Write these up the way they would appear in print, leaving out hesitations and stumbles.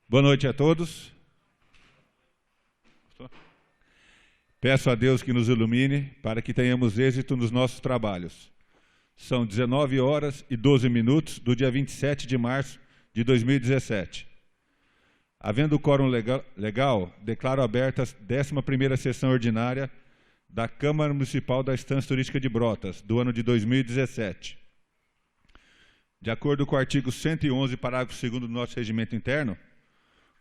Boa noite a todos. Peço a Deus que nos ilumine para que tenhamos êxito nos nossos trabalhos. São 19 horas e 12 minutos do dia 27 de março de 2017. Havendo quórum legal, declaro aberta a 11ª sessão ordinária da Câmara Municipal da Estância Turística de Brotas, do ano de 2017. De acordo com o artigo 111, parágrafo 2º do nosso regimento interno,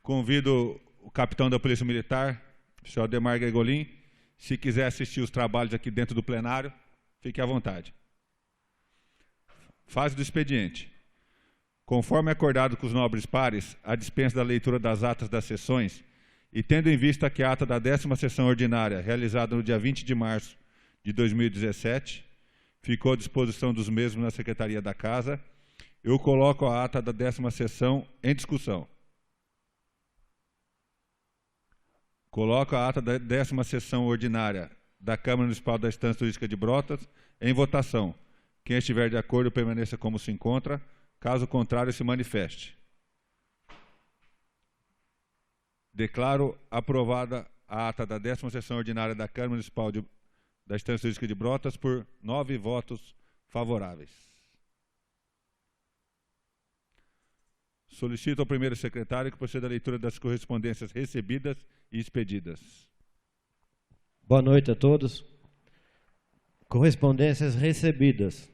convido o capitão da Polícia Militar, o senhor Ademar Gregolin, se quiser assistir os trabalhos aqui dentro do plenário, fique à vontade. Fase do expediente. Conforme acordado com os nobres pares, a dispensa da leitura das atas das sessões, e tendo em vista que a ata da 10ª sessão ordinária, realizada no dia 20 de março de 2017, ficou à disposição dos mesmos na Secretaria da Casa, eu coloco a ata da 10ª sessão em discussão. Coloco a ata da 10ª sessão ordinária da Câmara Municipal da Estância Turística de Brotas em votação. Quem estiver de acordo, permaneça como se encontra. Caso contrário, se manifeste. Declaro aprovada a ata da 10ª sessão ordinária da Câmara Municipal da Estância Turística de Brotas por 9 votos favoráveis. Solicito ao primeiro secretário que proceda à leitura das correspondências recebidas e expedidas. Boa noite a todos. Correspondências recebidas.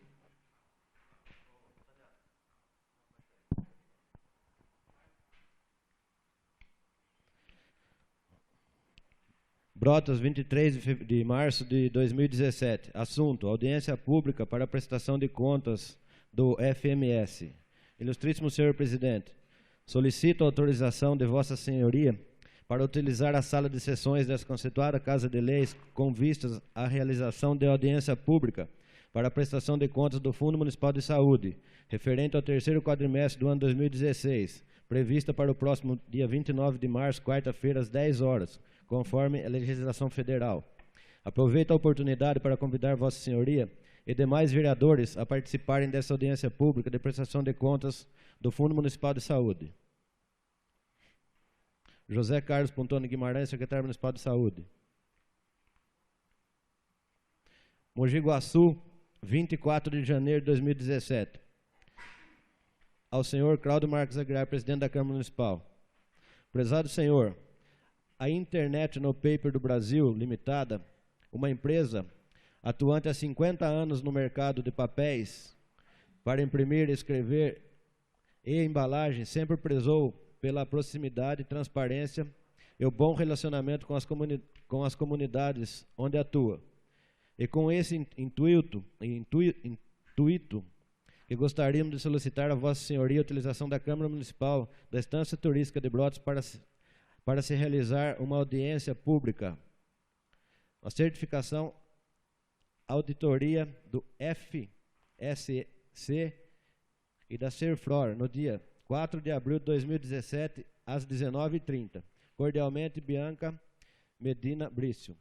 Brotas, 23 de março de 2017. Assunto: audiência pública para a prestação de contas do FMS. Ilustríssimo senhor presidente, solicito a autorização de Vossa Senhoria para utilizar a sala de sessões dessa conceituada Casa de Leis com vistas à realização de audiência pública para a prestação de contas do Fundo Municipal de Saúde, referente ao 3º quadrimestre do ano 2016, prevista para o próximo dia 29 de março, quarta-feira, às 10 horas, conforme a legislação federal. Aproveito a oportunidade para convidar Vossa Senhoria e demais vereadores a participarem dessa audiência pública de prestação de contas do Fundo Municipal de Saúde. José Carlos Pontoni Guimarães, secretário municipal de Saúde. Mogi Guaçu, 24 de janeiro de 2017. Ao senhor Cláudio Marques Aguiar, presidente da Câmara Municipal. Prezado senhor, a Internet No Paper do Brasil, limitada, uma empresa atuante há 50 anos no mercado de papéis para imprimir, escrever e embalagem, sempre prezou pela proximidade, transparência e o bom relacionamento com as comunidades onde atua. E com esse intuito que gostaríamos de solicitar a Vossa Senhoria a utilização da Câmara Municipal da Estância Turística de Brotas para se realizar uma audiência pública, a certificação, auditoria do FSC e da Serflor, no dia 4 de abril de 2017, às 19h30. Cordialmente, Bianca Medina Brício.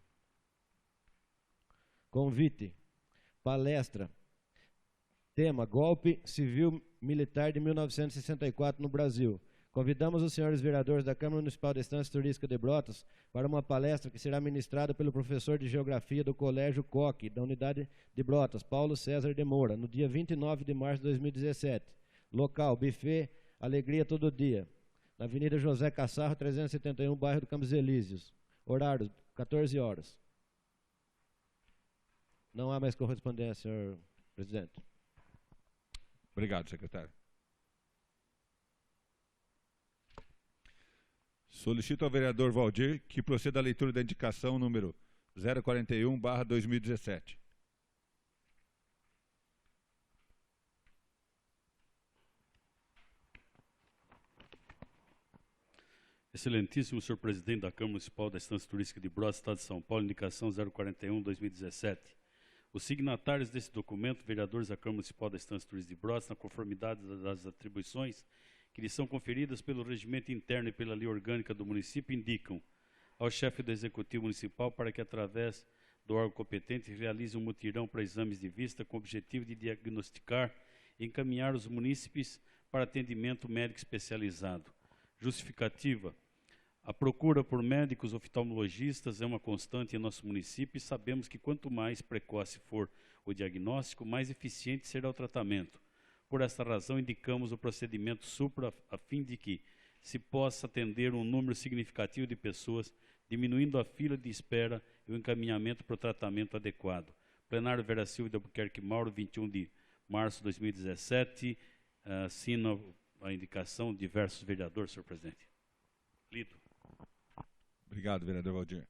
Convite, palestra, tema: Golpe Civil Militar de 1964 no Brasil. Convidamos os senhores vereadores da Câmara Municipal da Estância Turística de Brotas para uma palestra que será ministrada pelo professor de Geografia do Colégio Coque, da Unidade de Brotas, Paulo César de Moura, no dia 29 de março de 2017. Local: buffet Alegria Todo Dia, na Avenida José Cassarro, 371, bairro do Campos Elíseos. Horário: 14 horas. Não há mais correspondência, senhor presidente. Obrigado, secretário. Solicito ao vereador Valdir que proceda à leitura da indicação número 041/2017. Excelentíssimo senhor presidente da Câmara Municipal da Estância Turística de Brotas, Estado de São Paulo, indicação 041/2017. Os signatários desse documento, vereadores da Câmara Municipal da Estância Turística de Brotas, na conformidade das atribuições que lhes são conferidas pelo regimento interno e pela lei orgânica do município, indicam ao chefe do Executivo Municipal para que, através do órgão competente, realize um mutirão para exames de vista com o objetivo de diagnosticar e encaminhar os munícipes para atendimento médico especializado. Justificativa. A procura por médicos oftalmologistas é uma constante em nosso município e sabemos que quanto mais precoce for o diagnóstico, mais eficiente será o tratamento. Por esta razão, indicamos o procedimento supra a fim de que se possa atender um número significativo de pessoas, diminuindo a fila de espera e o encaminhamento para o tratamento adequado. Plenário Vera Silva de Albuquerque Mauro, 21 de março de 2017. Assina a indicação de diversos vereadores, senhor presidente. Lido. Obrigado, vereador Valdir.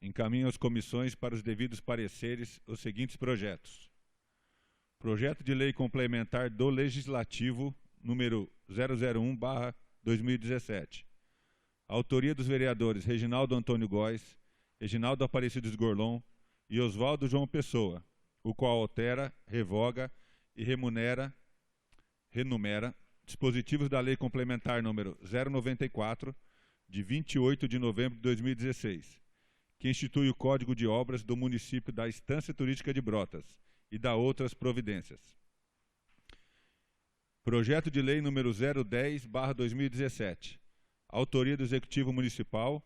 Encaminho às comissões para os devidos pareceres os seguintes projetos. Projeto de Lei Complementar do Legislativo, número 001/2017. Autoria dos vereadores Reginaldo Antônio Góes, Reginaldo Aparecidos Gorlon e Oswaldo João Pessoa, o qual altera, revoga e renumera dispositivos da Lei Complementar número 094, de 28 de novembro de 2016, que institui o Código de Obras do município da Estância Turística de Brotas e dá outras providências. Projeto de Lei número 010/2017, autoria do Executivo Municipal,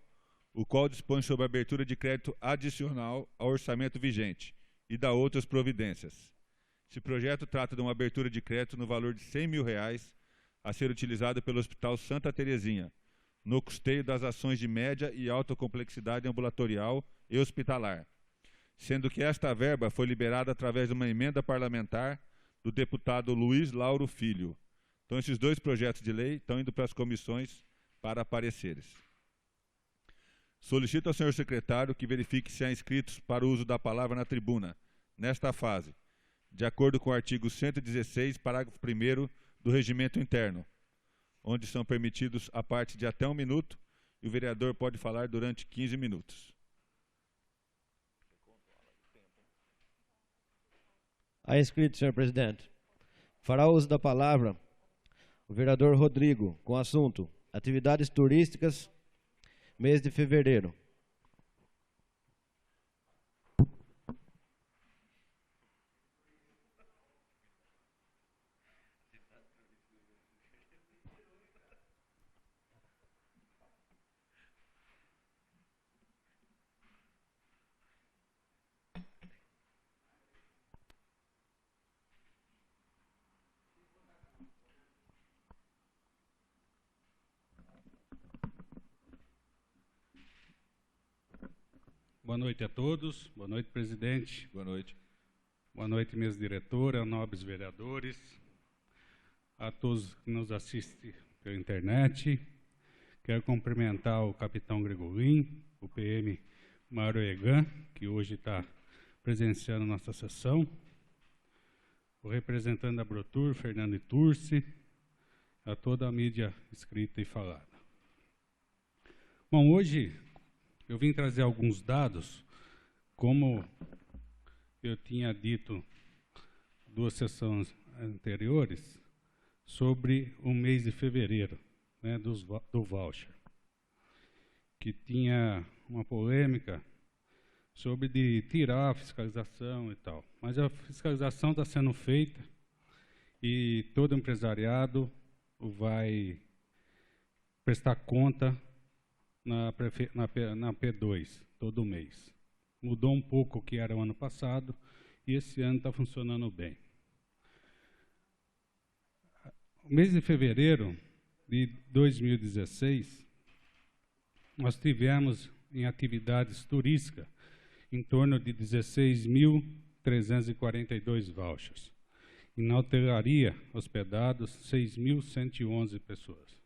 o qual dispõe sobre a abertura de crédito adicional ao orçamento vigente e dá outras providências. Esse projeto trata de uma abertura de crédito no valor de R$100 mil a ser utilizado pelo Hospital Santa Terezinha, no custeio das ações de média e alta complexidade ambulatorial e hospitalar, sendo que esta verba foi liberada através de uma emenda parlamentar do deputado Luiz Lauro Filho. Então, esses dois projetos de lei estão indo para as comissões para pareceres. Solicito ao senhor secretário que verifique se há inscritos para o uso da palavra na tribuna, nesta fase, de acordo com o artigo 116, parágrafo 1º do Regimento Interno, onde são permitidos a parte de até 1 minuto e o vereador pode falar durante 15 minutos. Há inscrito, senhor presidente. Fará uso da palavra o vereador Rodrigo, com assunto atividades turísticas, mês de fevereiro. Boa noite a todos. Boa noite, presidente. Boa noite. Boa noite, mesa diretora, nobres vereadores, a todos que nos assistem pela internet. Quero cumprimentar o capitão Gregorim, o PM Mário Egan, que hoje está presenciando nossa sessão, o representante da Brotur, Fernando Iturci, a toda a mídia escrita e falada. Bom, hoje eu vim trazer alguns dados, como eu tinha dito 2 sessões anteriores, sobre o mês de fevereiro, né, do voucher, que tinha uma polêmica sobre de tirar a fiscalização e tal. Mas a fiscalização está sendo feita e todo empresariado vai prestar conta na P2, todo mês. Mudou um pouco o que era o ano passado e esse ano está funcionando bem. O mês de fevereiro de 2016, nós tivemos em atividades turísticas em torno de 16.342 vouchers. E na hotelaria, hospedados, 6.111 pessoas.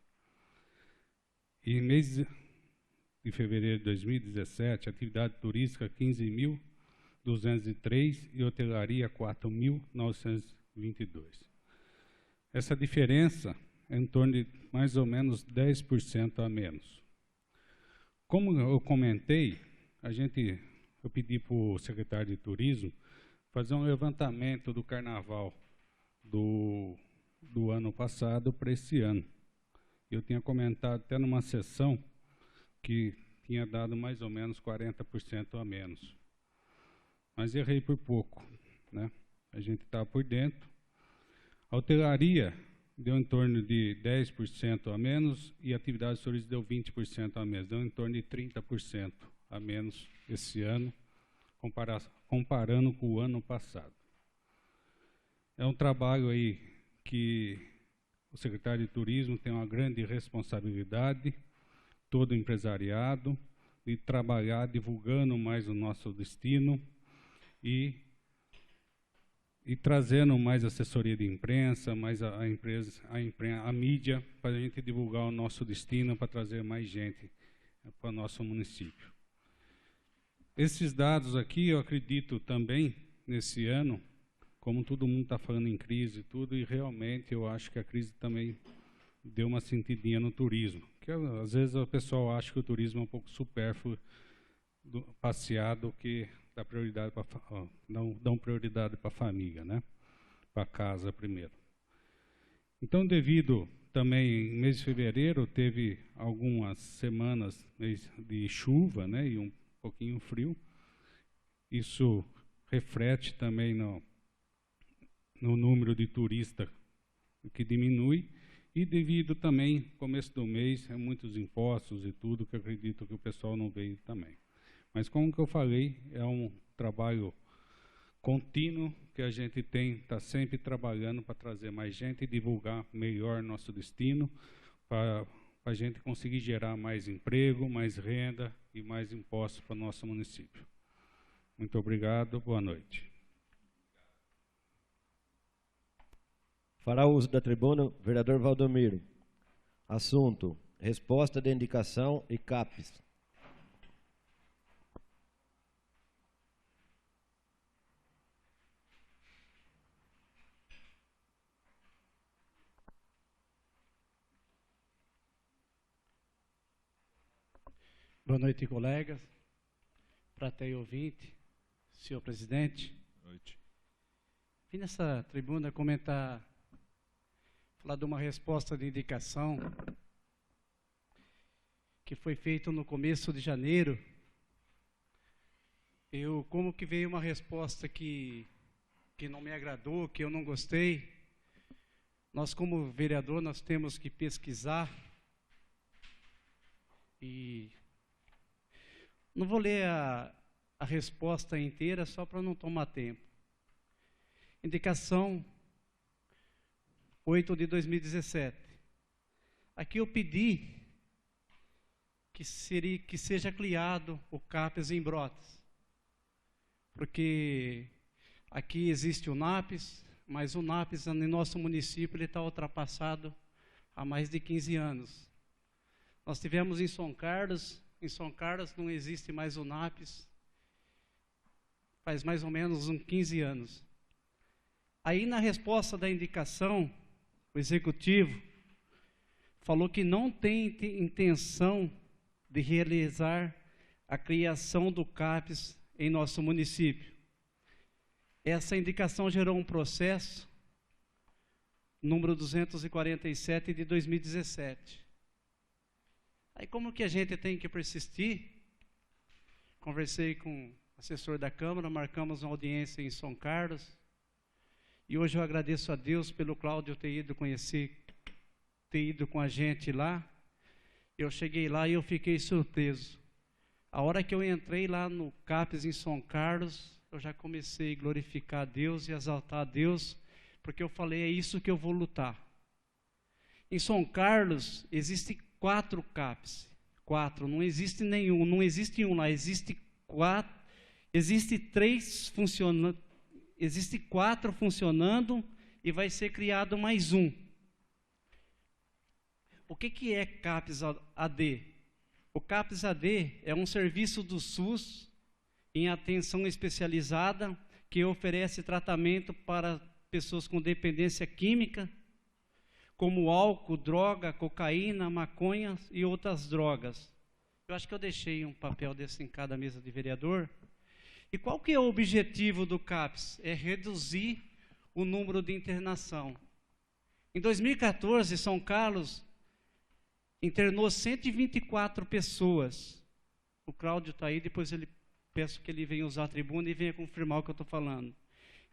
E mês de fevereiro de 2017, atividade turística 15.203 e hotelaria 4.922. Essa diferença é em torno de mais ou menos 10% a menos. Como eu comentei, eu pedi para o secretário de Turismo fazer um levantamento do carnaval do ano passado para esse ano. Eu tinha comentado até numa sessão que tinha dado mais ou menos 40% a menos. Mas errei por pouco, né? A gente está por dentro A hotelaria deu em torno de 10% a menos e a atividade turística deu 20% a menos. Deu em torno de 30% a menos esse ano, comparando com o ano passado. É um trabalho aí que o secretário de Turismo tem uma grande responsabilidade, todo o empresariado, de trabalhar divulgando mais o nosso destino e trazendo mais assessoria de imprensa, mais a mídia, para a gente divulgar o nosso destino, para trazer mais gente para o nosso município. Esses dados aqui, eu acredito também, nesse ano, como todo mundo está falando em crise e tudo, e realmente eu acho que a crise também deu uma sentidinha no turismo. Que às vezes o pessoal acha que o turismo é um pouco supérfluo, passeado, que dá prioridade dão prioridade para a família, né? Para casa primeiro. Então, devido também, em mês de fevereiro, teve algumas semanas de chuva, né? E um pouquinho frio. Isso reflete também no número de turistas que diminui, e devido também, começo do mês, muitos impostos e tudo, que eu acredito que o pessoal não veio também. Mas como que eu falei, é um trabalho contínuo que a gente está sempre trabalhando para trazer mais gente e divulgar melhor nosso destino, para a gente conseguir gerar mais emprego, mais renda e mais impostos para o nosso município. Muito obrigado, boa noite. Fará uso da tribuna, vereador Valdomiro. Assunto: resposta de indicação e CAPES. Boa noite, colegas, plateia e ouvinte, senhor presidente. Boa noite. Vim nessa tribuna falar de uma resposta de indicação que foi feita no começo de janeiro. Como que veio uma resposta que não me agradou, que eu não gostei, nós como vereador, nós temos que pesquisar e não vou ler a resposta inteira só para não tomar tempo. Indicação 8 de 2017. Aqui eu pedi que seja criado o CAPES em Brotas, porque aqui existe o NAPES, mas o NAPES no nosso município está ultrapassado há mais de 15 anos. Nós tivemos em São Carlos não existe mais o NAPES, faz mais ou menos uns 15 anos. Aí na resposta da indicação, o executivo falou que não tem intenção de realizar a criação do CAPES em nosso município. Essa indicação gerou um processo, número 247 de 2017. Aí como que a gente tem que persistir? Conversei com o assessor da Câmara, marcamos uma audiência em São Carlos, e hoje eu agradeço a Deus pelo Cláudio ter ido com a gente lá. Eu cheguei lá e eu fiquei surpreso. A hora que eu entrei lá no CAPES em São Carlos, eu já comecei a glorificar a Deus e exaltar a Deus, porque eu falei, é isso que eu vou lutar. Em São Carlos, existem 4 CAPES. 4, não existe nenhum, não existe um lá, existe 4, existe 3 funcionando. Existe 4 funcionando e vai ser criado mais um. O que é CAPES AD? O CAPES AD é um serviço do SUS em atenção especializada que oferece tratamento para pessoas com dependência química, como álcool, droga, cocaína, maconha e outras drogas. Eu acho que eu deixei um papel desse em cada mesa de vereador. E qual que é o objetivo do CAPES? É reduzir o número de internação. Em 2014, São Carlos internou 124 pessoas. O Cláudio está aí, depois peço que ele venha usar a tribuna e venha confirmar o que eu estou falando.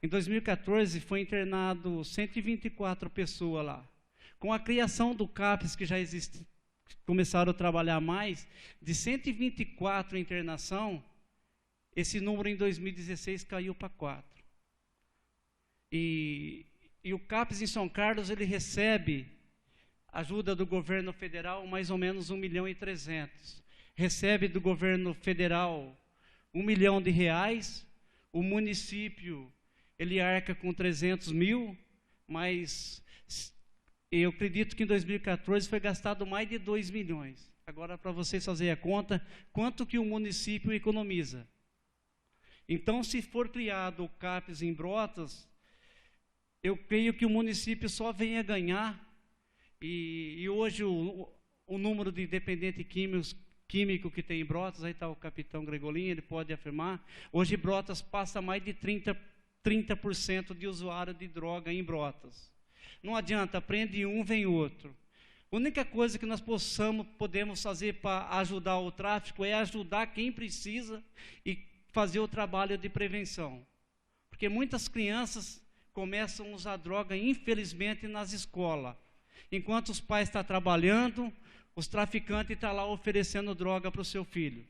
Em 2014, foi internado 124 pessoas lá. Com a criação do CAPES, que já existe, começaram a trabalhar mais, de 124 internação, esse número em 2016 caiu para 4. E o CAPES em São Carlos, ele recebe ajuda do governo federal, mais ou menos 1.300.000. Recebe do governo federal R$ 1 milhão. O município, ele arca com 300 mil, mas eu acredito que em 2014 foi gastado mais de 2 milhões. Agora, para vocês fazerem a conta, quanto que o município economiza? Então, se for criado o CAPES em Brotas, eu creio que o município só venha ganhar, e hoje o número de dependentes químico que tem em Brotas, aí está o capitão Gregolin, ele pode afirmar, hoje Brotas passa mais de 30% de usuário de droga em Brotas. Não adianta, prende um, vem outro. A única coisa que nós podemos fazer para ajudar o tráfico é ajudar quem precisa e fazer o trabalho de prevenção. Porque muitas crianças começam a usar droga, infelizmente, nas escolas. Enquanto os pais estão trabalhando, os traficantes estão lá oferecendo droga para o seu filho.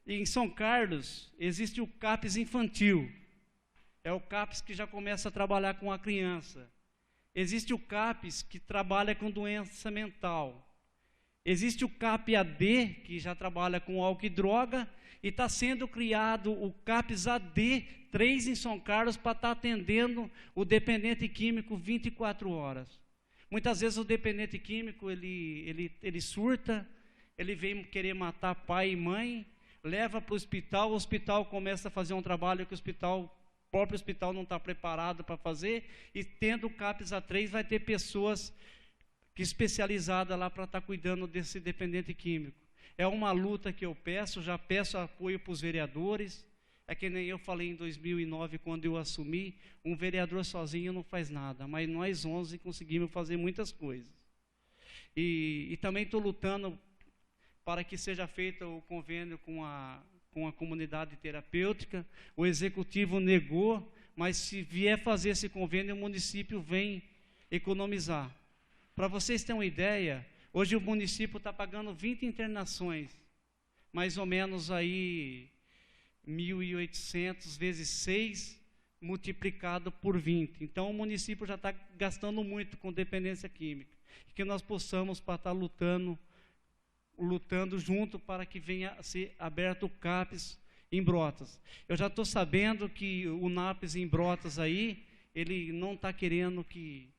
E em São Carlos, existe o CAPES infantil. É o CAPES que já começa a trabalhar com a criança. Existe o CAPES que trabalha com doença mental. Existe o CAP-AD, que já trabalha com álcool e droga, e está sendo criado o CAPES-AD 3 em São Carlos para estar atendendo o dependente químico 24 horas. Muitas vezes o dependente químico, ele surta, ele vem querer matar pai e mãe, leva para o hospital começa a fazer um trabalho que o próprio hospital não está preparado para fazer, e tendo o CAPES-A3 vai ter pessoas especializadas lá para estar cuidando desse dependente químico. É uma luta que eu peço, já peço apoio para os vereadores. É que nem eu falei em 2009, quando eu assumi, um vereador sozinho não faz nada, mas nós 11 conseguimos fazer muitas coisas. E também estou lutando para que seja feito o convênio com a comunidade terapêutica. O executivo negou, mas se vier fazer esse convênio, o município vem economizar. Para vocês terem uma ideia, hoje o município está pagando 20 internações, mais ou menos aí 1.800 vezes 6, multiplicado por 20. Então o município já está gastando muito com dependência química. E que nós possamos para estar lutando junto para que venha a ser aberto o CAPES em Brotas. Eu já estou sabendo que o NAPES em Brotas aí, ele não está querendo que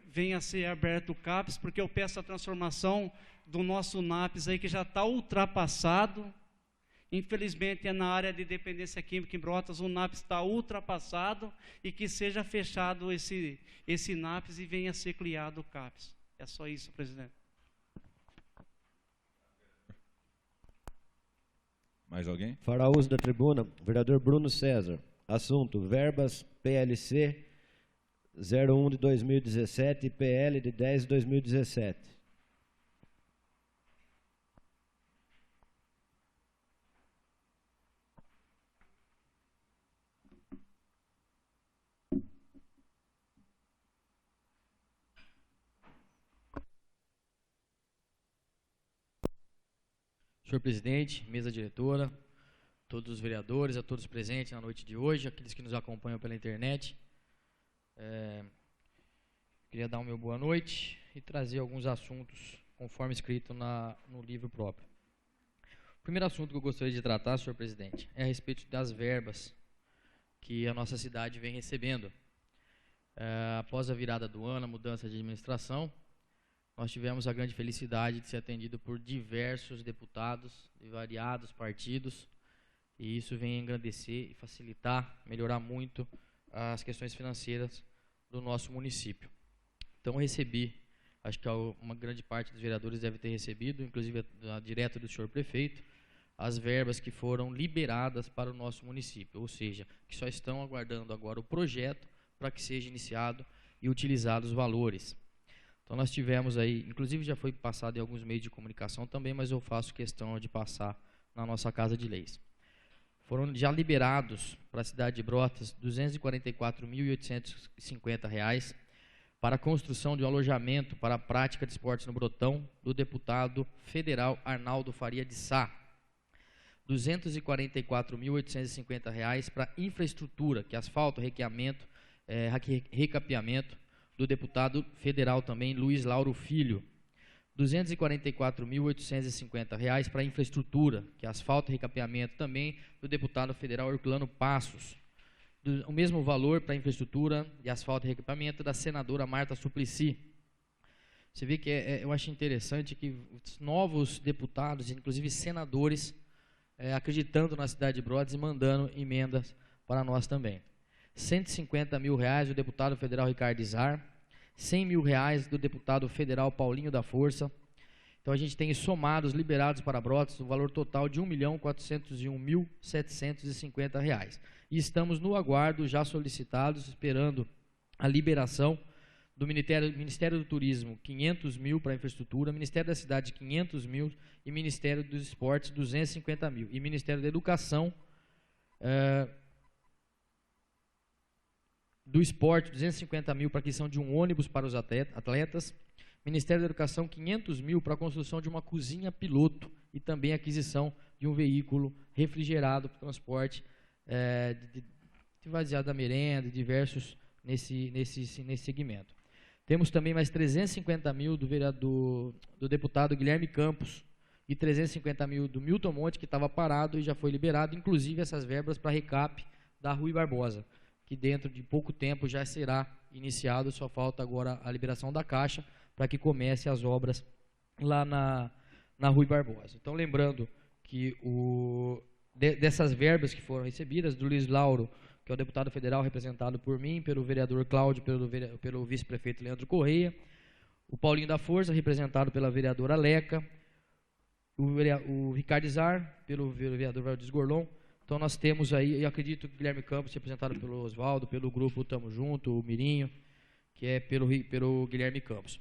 venha a ser aberto o CAPES, porque eu peço a transformação do nosso NAPES aí, que já está ultrapassado. Infelizmente, é na área de dependência química em Brotas, o NAPES está ultrapassado, e que seja fechado esse NAPES e venha a ser criado o CAPES. É só isso, presidente. Mais alguém? Fará uso da tribuna, vereador Bruno César. Assunto: verbas PLC 01 de 2017 e PL de 10 de 2017. Senhor presidente, mesa diretora, todos os vereadores, a todos presentes na noite de hoje, aqueles que nos acompanham pela internet. Queria dar o meu boa noite e trazer alguns assuntos conforme escrito no livro próprio. O primeiro assunto que eu gostaria de tratar, senhor presidente, é a respeito das verbas que a nossa cidade vem recebendo. Após a virada do ano, a mudança de administração, nós tivemos a grande felicidade de ser atendido por diversos deputados de variados partidos, e isso vem engrandecer e facilitar, melhorar muito as questões financeiras do nosso município. Então, recebi, acho que uma grande parte dos vereadores deve ter recebido, inclusive direto do senhor prefeito, as verbas que foram liberadas para o nosso município, ou seja, que só estão aguardando agora o projeto para que seja iniciado e utilizados os valores. Então nós tivemos aí, inclusive já foi passado em alguns meios de comunicação também, mas eu faço questão de passar na nossa Casa de Leis. foram já liberados para a cidade de Brotas R$ 244.850 para a construção de um alojamento para a prática de esportes no Brotão do deputado federal Arnaldo Faria de Sá. R$ 244.850 para infraestrutura, que é asfalto, recapeamento, do deputado federal também Luiz Lauro Filho. R$ 244.850 para infraestrutura, que é asfalto e recapeamento também do deputado federal Herculano Passos. O mesmo valor para infraestrutura de asfalto e recapeamento da senadora Marta Suplicy. Você vê que eu acho interessante que os novos deputados, inclusive senadores, acreditando na cidade de Brotas e mandando emendas para nós também. R$ 150 mil do deputado federal Ricardo Izar, R$ 100 mil do deputado federal Paulinho da Força. Então a gente tem somados, liberados para Brotas, o valor total de R$ 1.401.750. E estamos no aguardo, já solicitados, esperando a liberação do Ministério do Turismo, 500 mil para a infraestrutura, Ministério da Cidade, 500 mil, e Ministério dos Esportes, 250 mil. E Ministério da Educação, do Esporte, 250 mil para a aquisição de um ônibus para os atletas. Ministério da Educação, 500 mil para a construção de uma cozinha piloto e também a aquisição de um veículo refrigerado para o transporte de vaziado da merenda, diversos nesse segmento. Temos também mais 350 mil do deputado Guilherme Campos e 350 mil do Milton Monte, que estava parado e já foi liberado, inclusive essas verbas para recap da Rui Barbosa, que dentro de pouco tempo já será iniciado, só falta agora a liberação da Caixa para que comece as obras lá na Rui Barbosa. Então, lembrando que dessas verbas que foram recebidas, do Luiz Lauro, que é o deputado federal representado por mim, pelo vereador Cláudio, pelo vice-prefeito Leandro Correia, o Paulinho da Força, representado pela vereadora Leca, o Ricardo Izar, pelo vereador Valdir Gorlon. Então nós temos aí, eu acredito que Guilherme Campos, representado pelo Oswaldo, pelo grupo Tamo Junto, o Mirinho, que é pelo Guilherme Campos.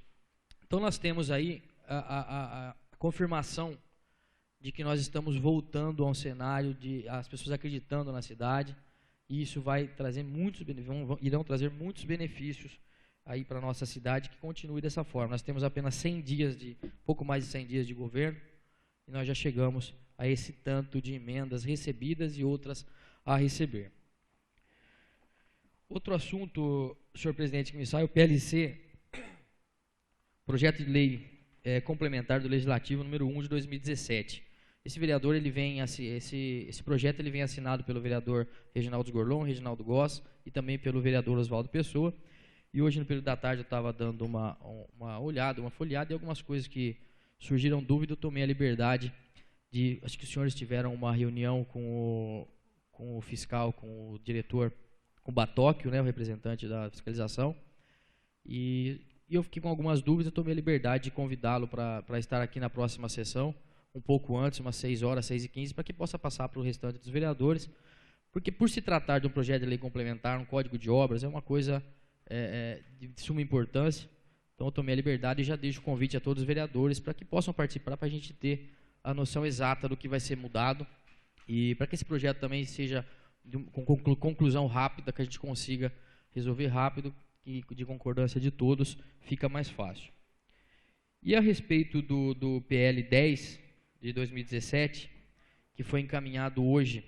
Então nós temos aí a confirmação de que nós estamos voltando a um cenário de as pessoas acreditando na cidade, e isso vai trazer irão trazer muitos benefícios aí para a nossa cidade, que continue dessa forma. Nós temos apenas pouco mais de 100 dias de governo, e nós já chegamos a esse tanto de emendas recebidas e outras a receber. Outro assunto, senhor presidente, que me sai, o PLC, Projeto de Lei Complementar do Legislativo número 1 de 2017. Esse vereador, esse projeto ele vem assinado pelo vereador Reginaldo Gorlon, Reginaldo Goss e também pelo vereador Oswaldo Pessoa. E hoje, no período da tarde, eu estava dando uma olhada, uma folheada, e algumas coisas que surgiram dúvida, eu tomei a liberdade de... Acho que os senhores tiveram uma reunião com o fiscal, com o diretor, com o Batóquio, né, o representante da fiscalização, e eu fiquei com algumas dúvidas, eu tomei a liberdade de convidá-lo para estar aqui na próxima sessão, um pouco antes, umas 6 horas, 6h15, para que possa passar para o restante dos vereadores, porque por se tratar de um projeto de lei complementar, um código de obras, é uma coisa de suma importância. Então eu tomei a liberdade e já deixo o convite a todos os vereadores para que possam participar, para a gente ter a noção exata do que vai ser mudado, e para que esse projeto também seja com conclusão rápida, que a gente consiga resolver rápido, e de concordância de todos, fica mais fácil. E a respeito do PL 10 de 2017, que foi encaminhado hoje,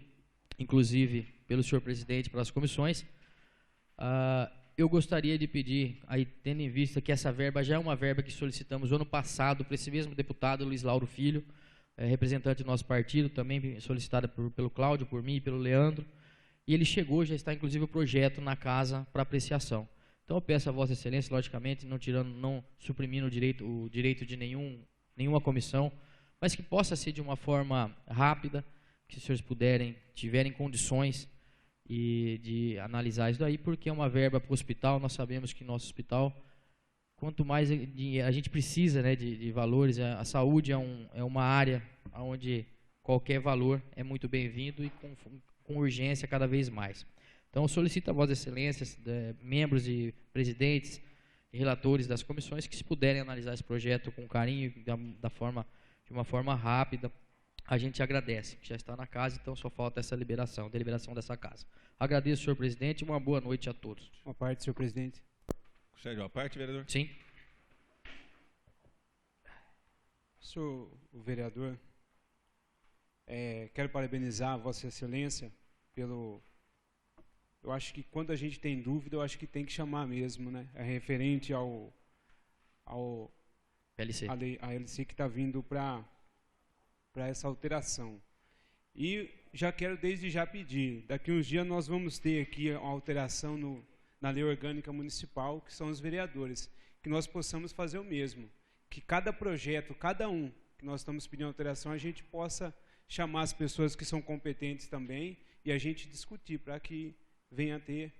inclusive pelo senhor presidente, para as comissões, eu gostaria de pedir, aí, tendo em vista que essa verba já é uma verba que solicitamos ano passado para esse mesmo deputado, Luiz Lauro Filho, representante do nosso partido, também solicitada pelo Cláudio, por mim e pelo Leandro, e ele chegou, já está inclusive o projeto na casa para apreciação. Então eu peço a Vossa Excelência, logicamente, não suprimindo o direito de nenhuma comissão, mas que possa ser de uma forma rápida, que os senhores tiverem condições de analisar isso daí, porque é uma verba para o hospital. Nós sabemos que nosso hospital, quanto mais a gente precisa, né, de valores, a saúde é uma área onde qualquer valor é muito bem-vindo e com urgência cada vez mais. Então, eu solicito a Vossa Excelência, membros e presidentes e relatores das comissões, que se puderem analisar esse projeto com carinho, de uma forma rápida, a gente agradece, que já está na casa, então só falta essa deliberação dessa casa. Agradeço, senhor presidente, e uma boa noite a todos. Uma parte, senhor presidente. Sérgio, uma parte, vereador? Sim. Senhor o vereador, quero parabenizar Vossa Excelência pelo... Eu acho que quando a gente tem dúvida, eu acho que tem que chamar mesmo, né? É referente ao PLC. a LC que está vindo para essa alteração. E já quero desde já pedir, daqui uns dias nós vamos ter aqui uma alteração na lei orgânica municipal, que são os vereadores, que nós possamos fazer o mesmo, que cada projeto, cada um que nós estamos pedindo alteração, a gente possa chamar as pessoas que são competentes também e a gente discutir para que venha ter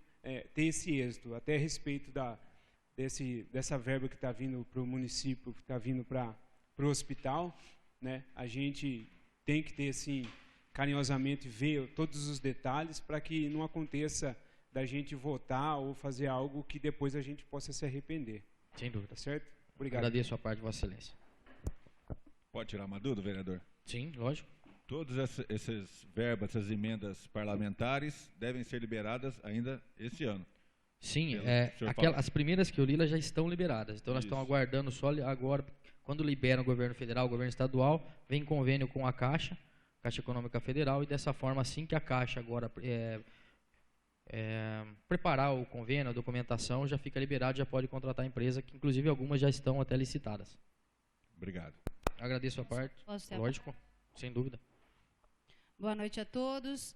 esse êxito, até a respeito dessa verba que está vindo para o município, que está vindo para o hospital, né? A gente tem que ter, assim, carinhosamente ver todos os detalhes para que não aconteça da gente votar ou fazer algo que depois a gente possa se arrepender. Sem dúvida. Tá certo? Obrigado. Agradeço a parte de Vossa Excelência. Pode tirar uma dúvida, vereador? Sim, lógico. Todas essas verbas, essas emendas parlamentares devem ser liberadas ainda esse ano. Sim, Pelo senhor as primeiras que eu li elas já estão liberadas. Então nós estamos aguardando só agora, quando libera o governo federal, o governo estadual, vem convênio com a Caixa Econômica Federal, e dessa forma, assim que a Caixa agora preparar o convênio, a documentação, já fica liberado, já pode contratar a empresa, que inclusive algumas já estão até licitadas. Obrigado. Agradeço a parte, lógico, sem dúvida. Boa noite a todos.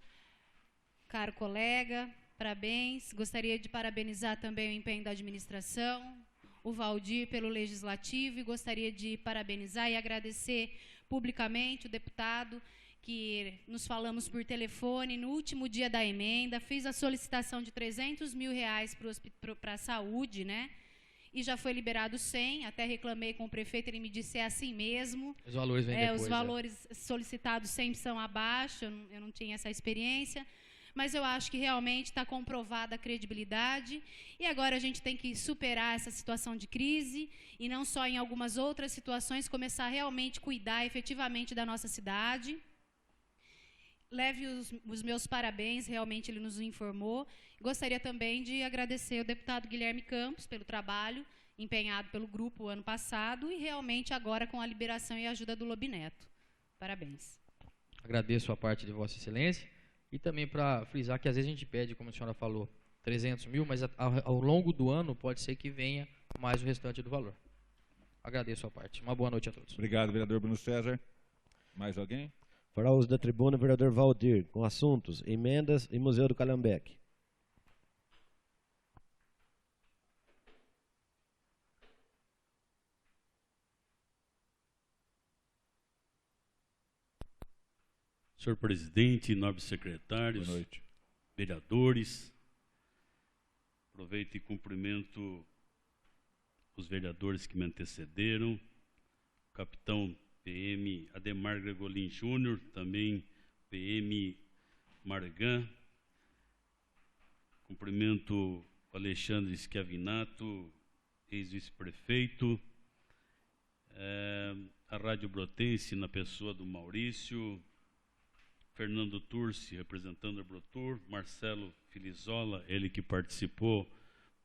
Caro colega, parabéns. Gostaria de parabenizar também o empenho da administração, o Valdir pelo legislativo, e gostaria de parabenizar e agradecer publicamente o deputado, que nos falamos por telefone no último dia da emenda, fiz a solicitação de R$300 mil para a saúde, né? E já foi liberado 100, até reclamei com o prefeito, ele me disse é assim mesmo. Os valores vêm depois. Os valores solicitados sempre são abaixo, eu não tinha essa experiência, mas eu acho que realmente está comprovada a credibilidade, e agora a gente tem que superar essa situação de crise, e não só em algumas outras situações, começar a realmente cuidar efetivamente da nossa cidade. Leve os meus parabéns, realmente ele nos informou. Gostaria também de agradecer ao deputado Guilherme Campos pelo trabalho empenhado pelo grupo ano passado e realmente agora com a liberação e ajuda do Lobineto. Parabéns. Agradeço a parte de Vossa Excelência, e também para frisar que às vezes a gente pede, como a senhora falou, 300 mil, mas ao longo do ano pode ser que venha mais o restante do valor. Agradeço a parte. Uma boa noite a todos. Obrigado, vereador Bruno César. Mais alguém? Fará uso da tribuna o vereador Valdir, com assuntos, emendas e Museu do Calhambeque. Senhor presidente, nobres secretários, Boa noite. vereadores, aproveito e cumprimento os vereadores que me antecederam, o capitão PM Ademar Gregolin Júnior, também PM Margan, cumprimento o Alexandre Schiavinato, ex-vice-prefeito, a Rádio Brotense na pessoa do Maurício, Fernando Turci, representando a Brotur, Marcelo Filizola, ele que participou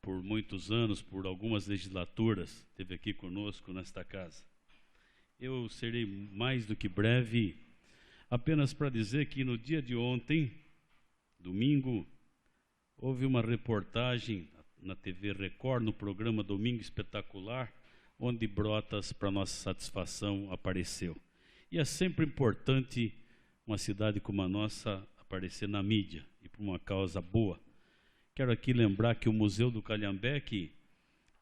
por muitos anos, por algumas legislaturas, esteve aqui conosco nesta casa. Eu serei mais do que breve, apenas para dizer que no dia de ontem, domingo, houve uma reportagem na TV Record, no programa Domingo Espetacular, onde Brotas, para nossa satisfação, apareceu. E é sempre importante uma cidade como a nossa aparecer na mídia, e por uma causa boa. Quero aqui lembrar que o Museu do Calhambeque,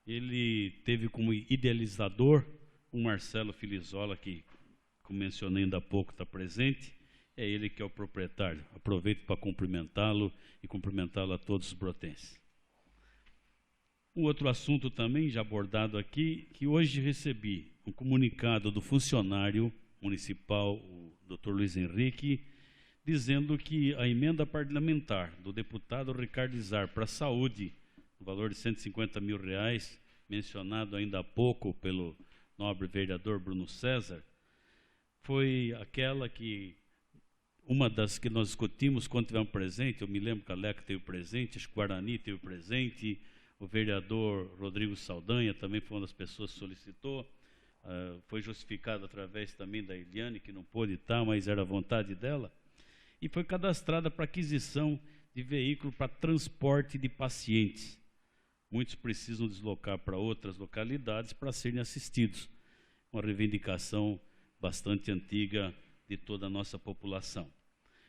ele teve como idealizador o Marcelo Filizola, que, como mencionei ainda há pouco, está presente, é ele que é o proprietário. Aproveito para cumprimentá-lo e cumprimentá-lo a todos os brotenses. Um outro assunto também já abordado aqui, que hoje recebi um comunicado do funcionário municipal, o Dr. Luiz Henrique, dizendo que a emenda parlamentar do deputado Ricardo Izar para a saúde, no valor de R$150 mil, mencionado ainda há pouco pelo nobre vereador Bruno César, foi aquela que, uma das que nós discutimos quando tivemos presente, eu me lembro que a Leca teve presente, acho que o Guarani teve presente, o vereador Rodrigo Saldanha também foi uma das pessoas que solicitou, foi justificado através também da Eliane, que não pôde estar, mas era a vontade dela, e foi cadastrada para aquisição de veículo para transporte de pacientes. Muitos precisam deslocar para outras localidades para serem assistidos. Uma reivindicação bastante antiga de toda a nossa população.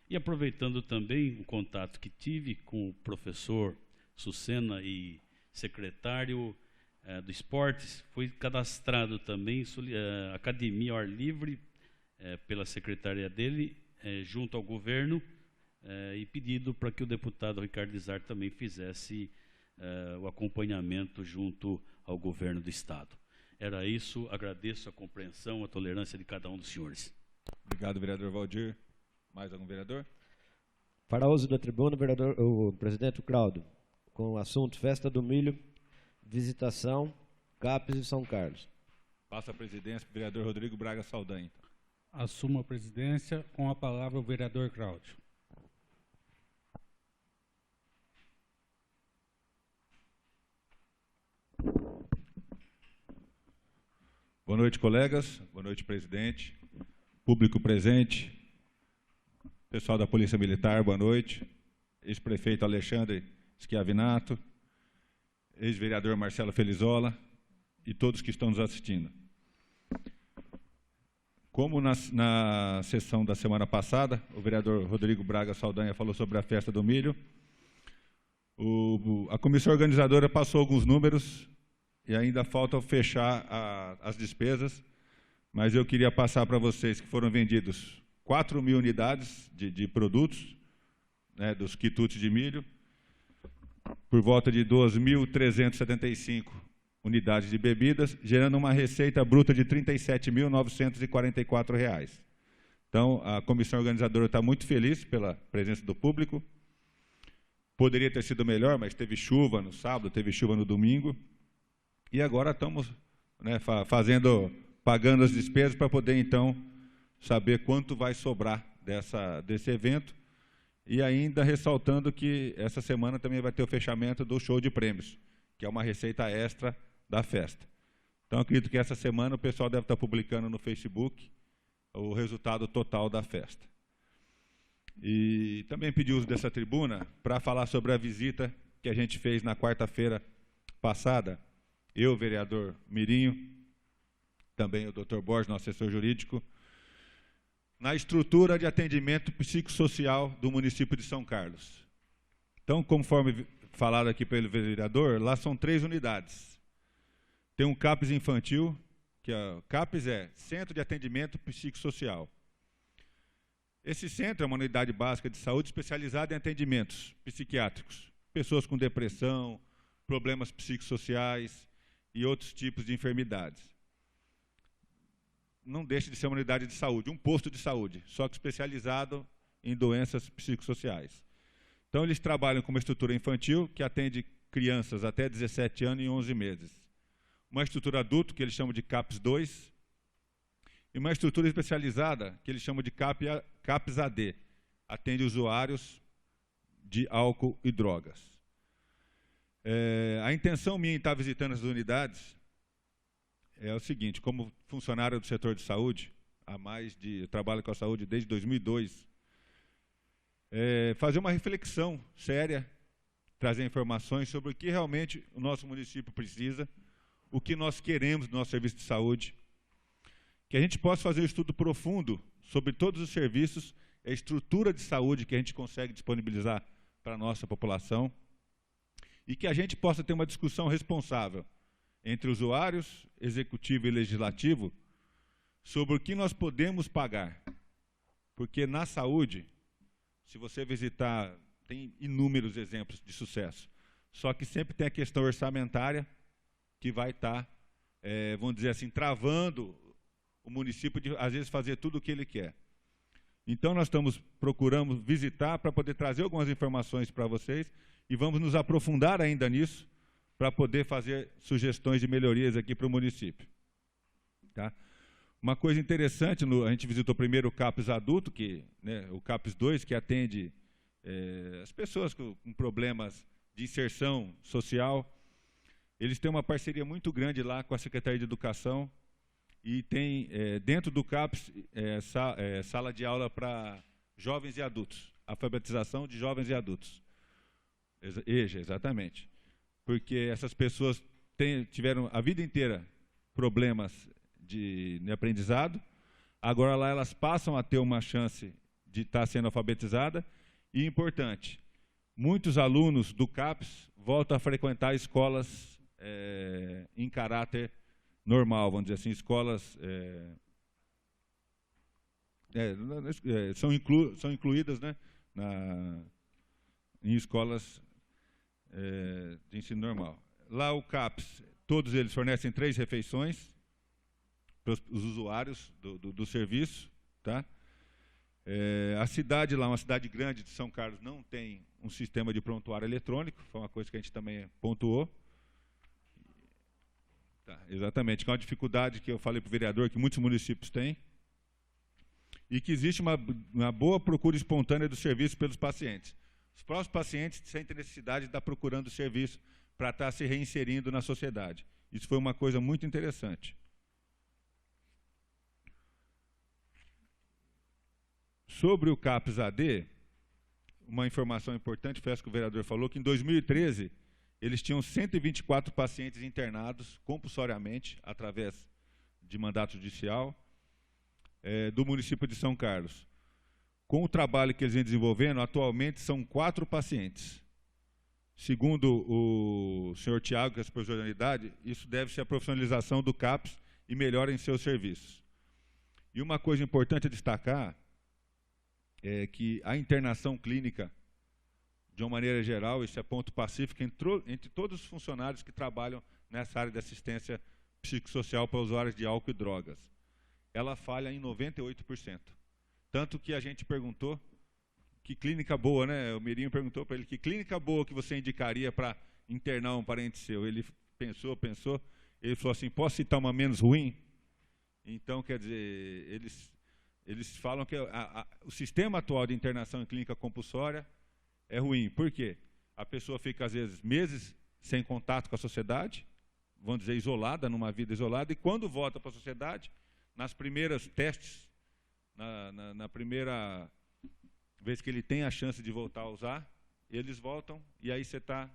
E aproveitando também o contato que tive com o professor Sucena e secretário do Esportes, foi cadastrado também a Academia ao Ar Livre pela secretaria dele, junto ao governo, e pedido para que o deputado Ricardo Izar também fizesse o acompanhamento junto ao governo do Estado. Era isso, agradeço a compreensão, a tolerância de cada um dos senhores. Obrigado, vereador Valdir. Mais algum vereador? Para uso da tribuna, o presidente Claudio, com o assunto Festa do Milho, visitação, CAPES e São Carlos. Passa a presidência para o vereador Rodrigo Braga Saldanha. Assumo a presidência, com a palavra o vereador Cláudio. Boa noite, colegas. Boa noite, presidente. Público presente. Pessoal da Polícia Militar, boa noite. Ex-prefeito Alexandre Schiavinato. Ex-vereador Marcelo Felizola. E todos que estão nos assistindo. Como na sessão da semana passada, o vereador Rodrigo Braga Saldanha falou sobre a Festa do Milho, a comissão organizadora passou alguns números e ainda falta fechar as despesas, mas eu queria passar para vocês que foram vendidos 4.000 unidades de produtos, né, dos quitutes de milho, por volta de 2.375 unidades de bebidas, gerando uma receita bruta de R$ 37.944. Então, a comissão organizadora está muito feliz pela presença do público. Poderia ter sido melhor, mas teve chuva no sábado, teve chuva no domingo. E agora estamos, né, pagando as despesas para poder, então, saber quanto vai sobrar desse evento. E ainda ressaltando que essa semana também vai ter o fechamento do show de prêmios, que é uma receita extra da festa. Então, acredito que essa semana o pessoal deve estar publicando no Facebook o resultado total da festa. E também pedi uso dessa tribuna para falar sobre a visita que a gente fez na quarta-feira passada, eu, o vereador Mirinho, também o doutor Borges, nosso assessor jurídico, na estrutura de atendimento psicossocial do município de São Carlos. Então, conforme falado aqui pelo vereador, lá são 3 unidades. Tem um CAPES infantil, que CAPES é Centro de Atendimento Psicossocial. Esse centro é uma unidade básica de saúde especializada em atendimentos psiquiátricos, pessoas com depressão, problemas psicossociais e outros tipos de enfermidades. Não deixa de ser uma unidade de saúde, um posto de saúde, só que especializado em doenças psicossociais. Então, eles trabalham com uma estrutura infantil, que atende crianças até 17 anos e 11 meses. Uma estrutura adulto, que eles chamam de CAPES 2, e uma estrutura especializada, que eles chamam de CAPES AD, atende usuários de álcool e drogas. A intenção minha em estar visitando as unidades é o seguinte: como funcionário do setor de saúde, eu trabalho com a saúde desde 2002, fazer uma reflexão séria, trazer informações sobre o que realmente o nosso município precisa, o que nós queremos do nosso serviço de saúde, que a gente possa fazer um estudo profundo sobre todos os serviços, a estrutura de saúde que a gente consegue disponibilizar para a nossa população, e que a gente possa ter uma discussão responsável entre usuários, executivo e legislativo, sobre o que nós podemos pagar. Porque na saúde, se você visitar, tem inúmeros exemplos de sucesso, só que sempre tem a questão orçamentária, que vai estar, vamos dizer assim, travando o município de, às vezes, fazer tudo o que ele quer. Então, nós procuramos visitar para poder trazer algumas informações para vocês e vamos nos aprofundar ainda nisso para poder fazer sugestões de melhorias aqui para o município. Tá? Uma coisa interessante, a gente visitou primeiro o CAPS adulto, né, o CAPS 2, que atende as pessoas com problemas de inserção social. Eles têm uma parceria muito grande lá com a Secretaria de Educação e tem, dentro do CAPS, sala de aula para jovens e adultos, alfabetização de jovens e adultos. EJA, exatamente. Porque essas pessoas tiveram a vida inteira problemas de aprendizado, agora lá elas passam a ter uma chance de estar sendo alfabetizada, e importante, muitos alunos do CAPS voltam a frequentar escolas em caráter normal, vamos dizer assim, escolas são incluídas, né, em escolas de ensino normal. Lá o CAPS, todos eles fornecem 3 refeições para os usuários do serviço, tá? A cidade lá, uma cidade grande de São Carlos, não tem um sistema de prontuário eletrônico, foi uma coisa que a gente também pontuou. Tá, exatamente, que é uma dificuldade que eu falei para o vereador, que muitos municípios têm, e que existe uma boa procura espontânea do serviço pelos pacientes. Os próprios pacientes sentem necessidade de estar procurando o serviço para estar se reinserindo na sociedade. Isso foi uma coisa muito interessante. Sobre o CAPS AD, uma informação importante, foi essa que o vereador falou, que em 2013 eles tinham 124 pacientes internados compulsoriamente, através de mandato judicial, do município de São Carlos. Com o trabalho que eles vêm desenvolvendo, atualmente são 4 pacientes. Segundo o senhor Tiago, que é supervisor da unidade, isso deve-se à profissionalização do CAPS e melhora em seus serviços. E uma coisa importante a destacar é que a internação clínica, de uma maneira geral, isso é ponto pacífico entre todos os funcionários que trabalham nessa área de assistência psicossocial para usuários de álcool e drogas. Ela falha em 98%. Tanto que a gente perguntou, que clínica boa, né? O Mirinho perguntou para ele, que clínica boa que você indicaria para internar um parente seu? Ele pensou, ele falou assim, posso citar uma menos ruim? Então, quer dizer, eles falam que o sistema atual de internação em clínica compulsória é ruim. Por quê? A pessoa fica, às vezes, meses sem contato com a sociedade, vamos dizer, isolada, numa vida isolada, e quando volta para a sociedade, nas primeiras testes, na primeira vez que ele tem a chance de voltar a usar, eles voltam, e aí você está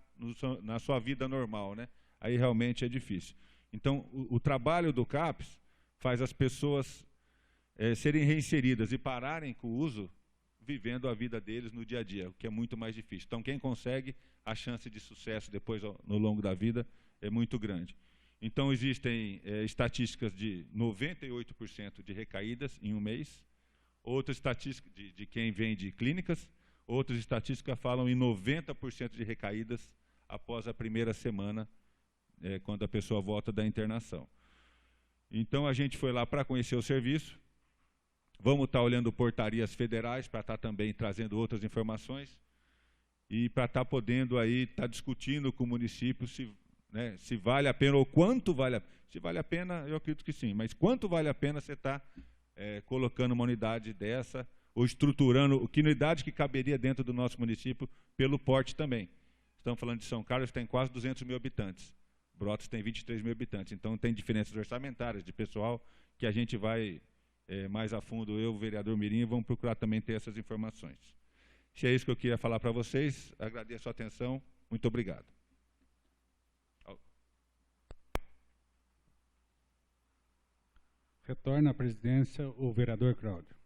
na sua vida normal, né? Aí realmente é difícil. Então, o trabalho do CAPS faz as pessoas serem reinseridas e pararem com o uso, vivendo a vida deles no dia a dia, o que é muito mais difícil. Então, quem consegue, a chance de sucesso depois, no longo da vida, é muito grande. Então, existem estatísticas de 98% de recaídas em um mês, outras estatísticas de quem vem de clínicas, outras estatísticas falam em 90% de recaídas após a primeira semana, quando a pessoa volta da internação. Então, a gente foi lá para conhecer o serviço. Vamos estar olhando portarias federais para estar também trazendo outras informações e para estar podendo aí estar discutindo com o município se vale a pena ou quanto vale a pena. Se vale a pena, eu acredito que sim, mas quanto vale a pena você estar colocando uma unidade dessa ou estruturando, que unidade que caberia dentro do nosso município pelo porte também. Estamos falando de São Carlos, tem quase 200 mil habitantes. Brotas tem 23 mil habitantes, então tem diferenças orçamentárias de pessoal que a gente vai mais a fundo, eu, o vereador Mirim, vamos procurar também ter essas informações. Se é isso que eu queria falar para vocês, agradeço a atenção, muito obrigado. Retorna à presidência o vereador Cláudio.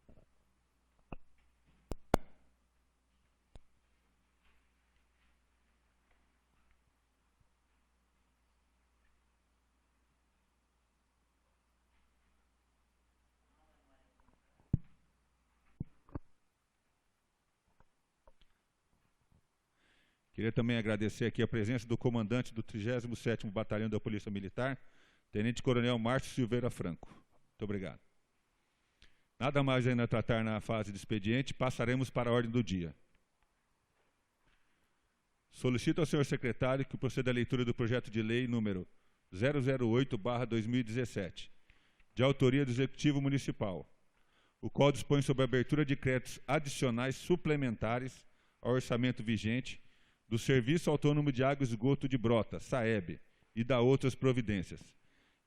Queria também agradecer aqui a presença do comandante do 37º Batalhão da Polícia Militar, Tenente Coronel Márcio Silveira Franco. Muito obrigado. Nada mais ainda a tratar na fase de expediente, passaremos para a ordem do dia. Solicito ao senhor secretário que proceda à leitura do projeto de lei número 008/2017, de autoria do Executivo Municipal, o qual dispõe sobre a abertura de créditos adicionais suplementares ao orçamento vigente do Serviço Autônomo de Água e Esgoto de Brotas, SAEB, e da outras providências.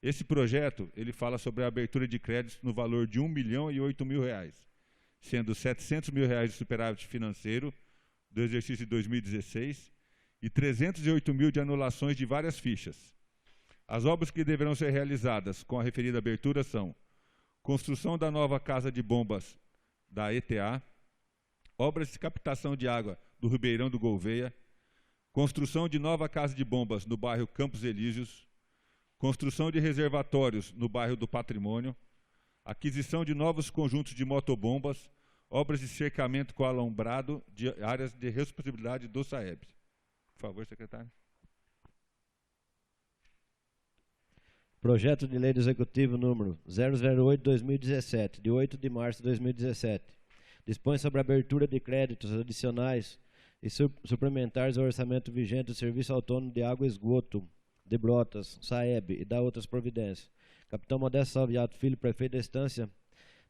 Esse projeto, ele fala sobre a abertura de créditos no valor de R$ 1.008.000, sendo R$ 700.000 de superávit financeiro do exercício de 2016 e R$ 308.000 de anulações de várias fichas. As obras que deverão ser realizadas com a referida abertura são construção da nova casa de bombas da ETA, obras de captação de água do Ribeirão do Gouveia, construção de nova casa de bombas no bairro Campos Elíseos, construção de reservatórios no bairro do Patrimônio, aquisição de novos conjuntos de motobombas, obras de cercamento com alombrado de áreas de responsabilidade do SAEB. Por favor, secretário. Projeto de Lei do Executivo número 008/2017, de 8 de março de 2017. Dispõe sobre a abertura de créditos adicionais e suplementares ao orçamento vigente do Serviço Autônomo de Água e Esgoto de Brotas, SAEB, e da outras providências. Capitão Modesto Salviato Filho, prefeito da Estância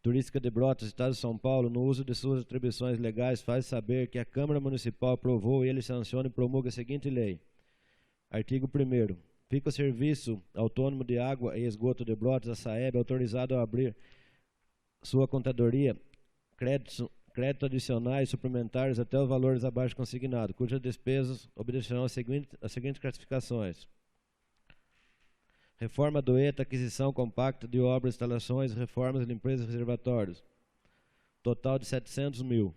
Turística de Brotas, Estado de São Paulo, no uso de suas atribuições legais, faz saber que a Câmara Municipal aprovou e ele sanciona e promulga a seguinte lei. Artigo 1º. Fica o Serviço Autônomo de Água e Esgoto de Brotas, a SAEB, autorizado a abrir sua contadoria créditos adicionais suplementares até os valores abaixo consignados, cujas despesas obedecerão às seguintes classificações. Reforma do ETA, aquisição compacta de obras, instalações, reformas, limpezas e reservatórios. Total de 700.000.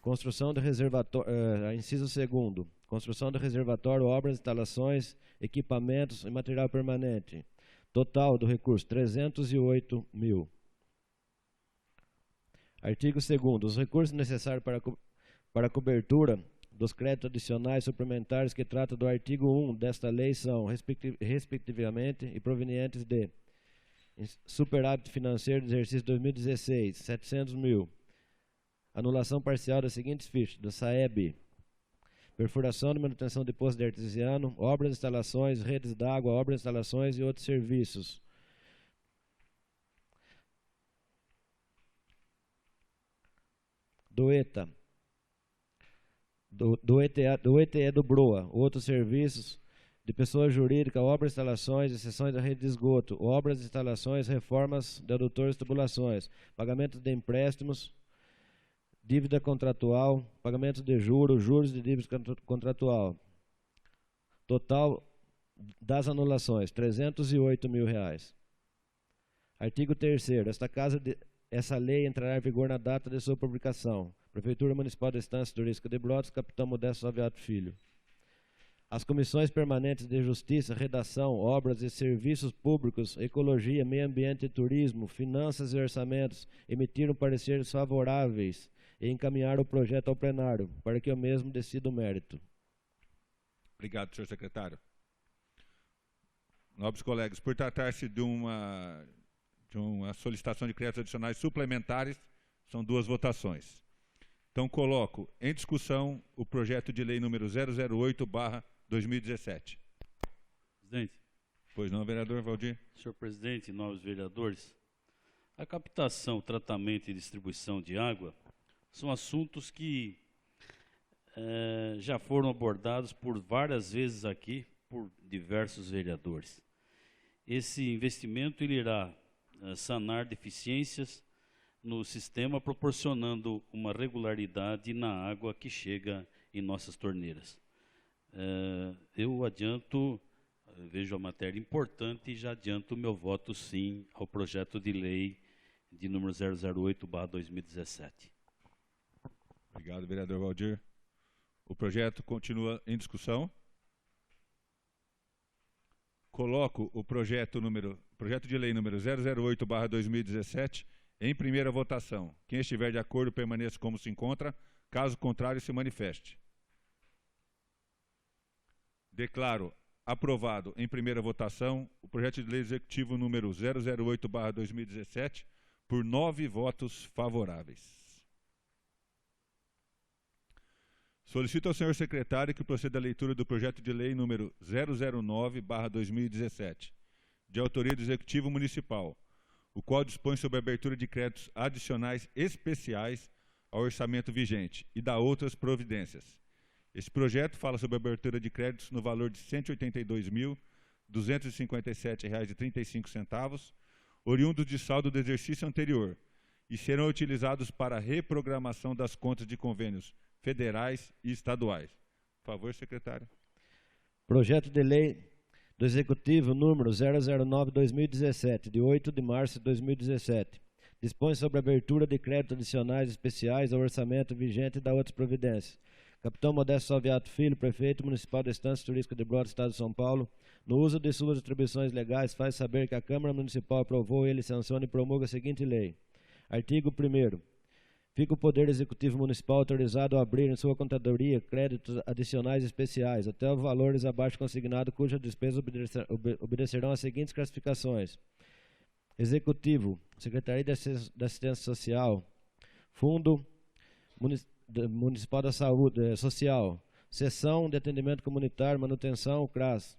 Construção de reservatório, inciso 2º. Construção de reservatório, obras, instalações, equipamentos e material permanente. Total do recurso, 308.000. Artigo 2º. Os recursos necessários para a cobertura dos créditos adicionais suplementares que trata do artigo 1 desta lei são, respectivamente, e provenientes de superávit financeiro do exercício 2016, 700.000. Anulação parcial das seguintes fichas, do SAEB. Perfuração e manutenção de poço de artesiano, obras, instalações, redes d'água, obras, instalações e outros serviços. Do ETA. Do ETE do BROA, outros serviços de pessoa jurídica, obras, instalações, exceções da rede de esgoto, obras, instalações, reformas de adutores e tubulações, pagamento de empréstimos, dívida contratual, pagamento de juros de dívida contratual. Total das anulações, R$ 308.000. Artigo 3º. Essa lei entrará em vigor na data de sua publicação. Prefeitura Municipal da Estância Turística de Brotas, Capitão Modesto Salviato Filho. As comissões permanentes de Justiça, Redação, Obras e Serviços Públicos, Ecologia, Meio Ambiente e Turismo, Finanças e Orçamentos emitiram pareceres favoráveis e encaminharam o projeto ao plenário, para que o mesmo decida o mérito. Obrigado, senhor secretário. Nobres colegas, por tratar-se de uma solicitação de créditos adicionais suplementares, são 2 votações. Então, coloco em discussão o projeto de lei número 008/2017. Presidente. Pois não, vereador Valdir? Senhor presidente, nobres vereadores, a captação, tratamento e distribuição de água são assuntos que já foram abordados por várias vezes aqui por diversos vereadores. Esse investimento ele irá sanar deficiências no sistema, proporcionando uma regularidade na água que chega em nossas torneiras. Eu adianto, vejo a matéria importante e já adianto o meu voto sim ao projeto de lei de número 008/2017. Obrigado, vereador Valdir. O projeto continua em discussão. Coloco o projeto de lei número 008/2017 em primeira votação. Quem estiver de acordo, permaneça como se encontra. Caso contrário, se manifeste. Declaro aprovado em primeira votação o projeto de lei executivo número 008/2017 por 9 votos favoráveis. Solicito ao senhor secretário que proceda à leitura do projeto de lei número 009/2017, de autoria do Executivo Municipal, o qual dispõe sobre a abertura de créditos adicionais especiais ao orçamento vigente e dá outras providências. Esse projeto fala sobre a abertura de créditos no valor de R$ 182.257,35, oriundos de saldo do exercício anterior, e serão utilizados para a reprogramação das contas de convênios federais e estaduais. Por favor, secretário. Projeto de lei do Executivo número 009/2017, de 8 de março de 2017. Dispõe sobre a abertura de créditos adicionais especiais ao orçamento vigente e da outras providências. Capitão Modesto Salviato Filho, prefeito municipal da Estância Turística de Brotas, Estado de São Paulo, no uso de suas atribuições legais, faz saber que a Câmara Municipal aprovou, ele sanciona e promulga a seguinte lei. Artigo 1º. Fica o Poder Executivo Municipal autorizado a abrir em sua contadoria créditos adicionais especiais, até os valores abaixo consignado, cuja despesa obedecerão às seguintes classificações. Executivo, Secretaria de Assistência Social, Fundo Municipal da Saúde Social, Seção de Atendimento Comunitário, Manutenção, CRAS,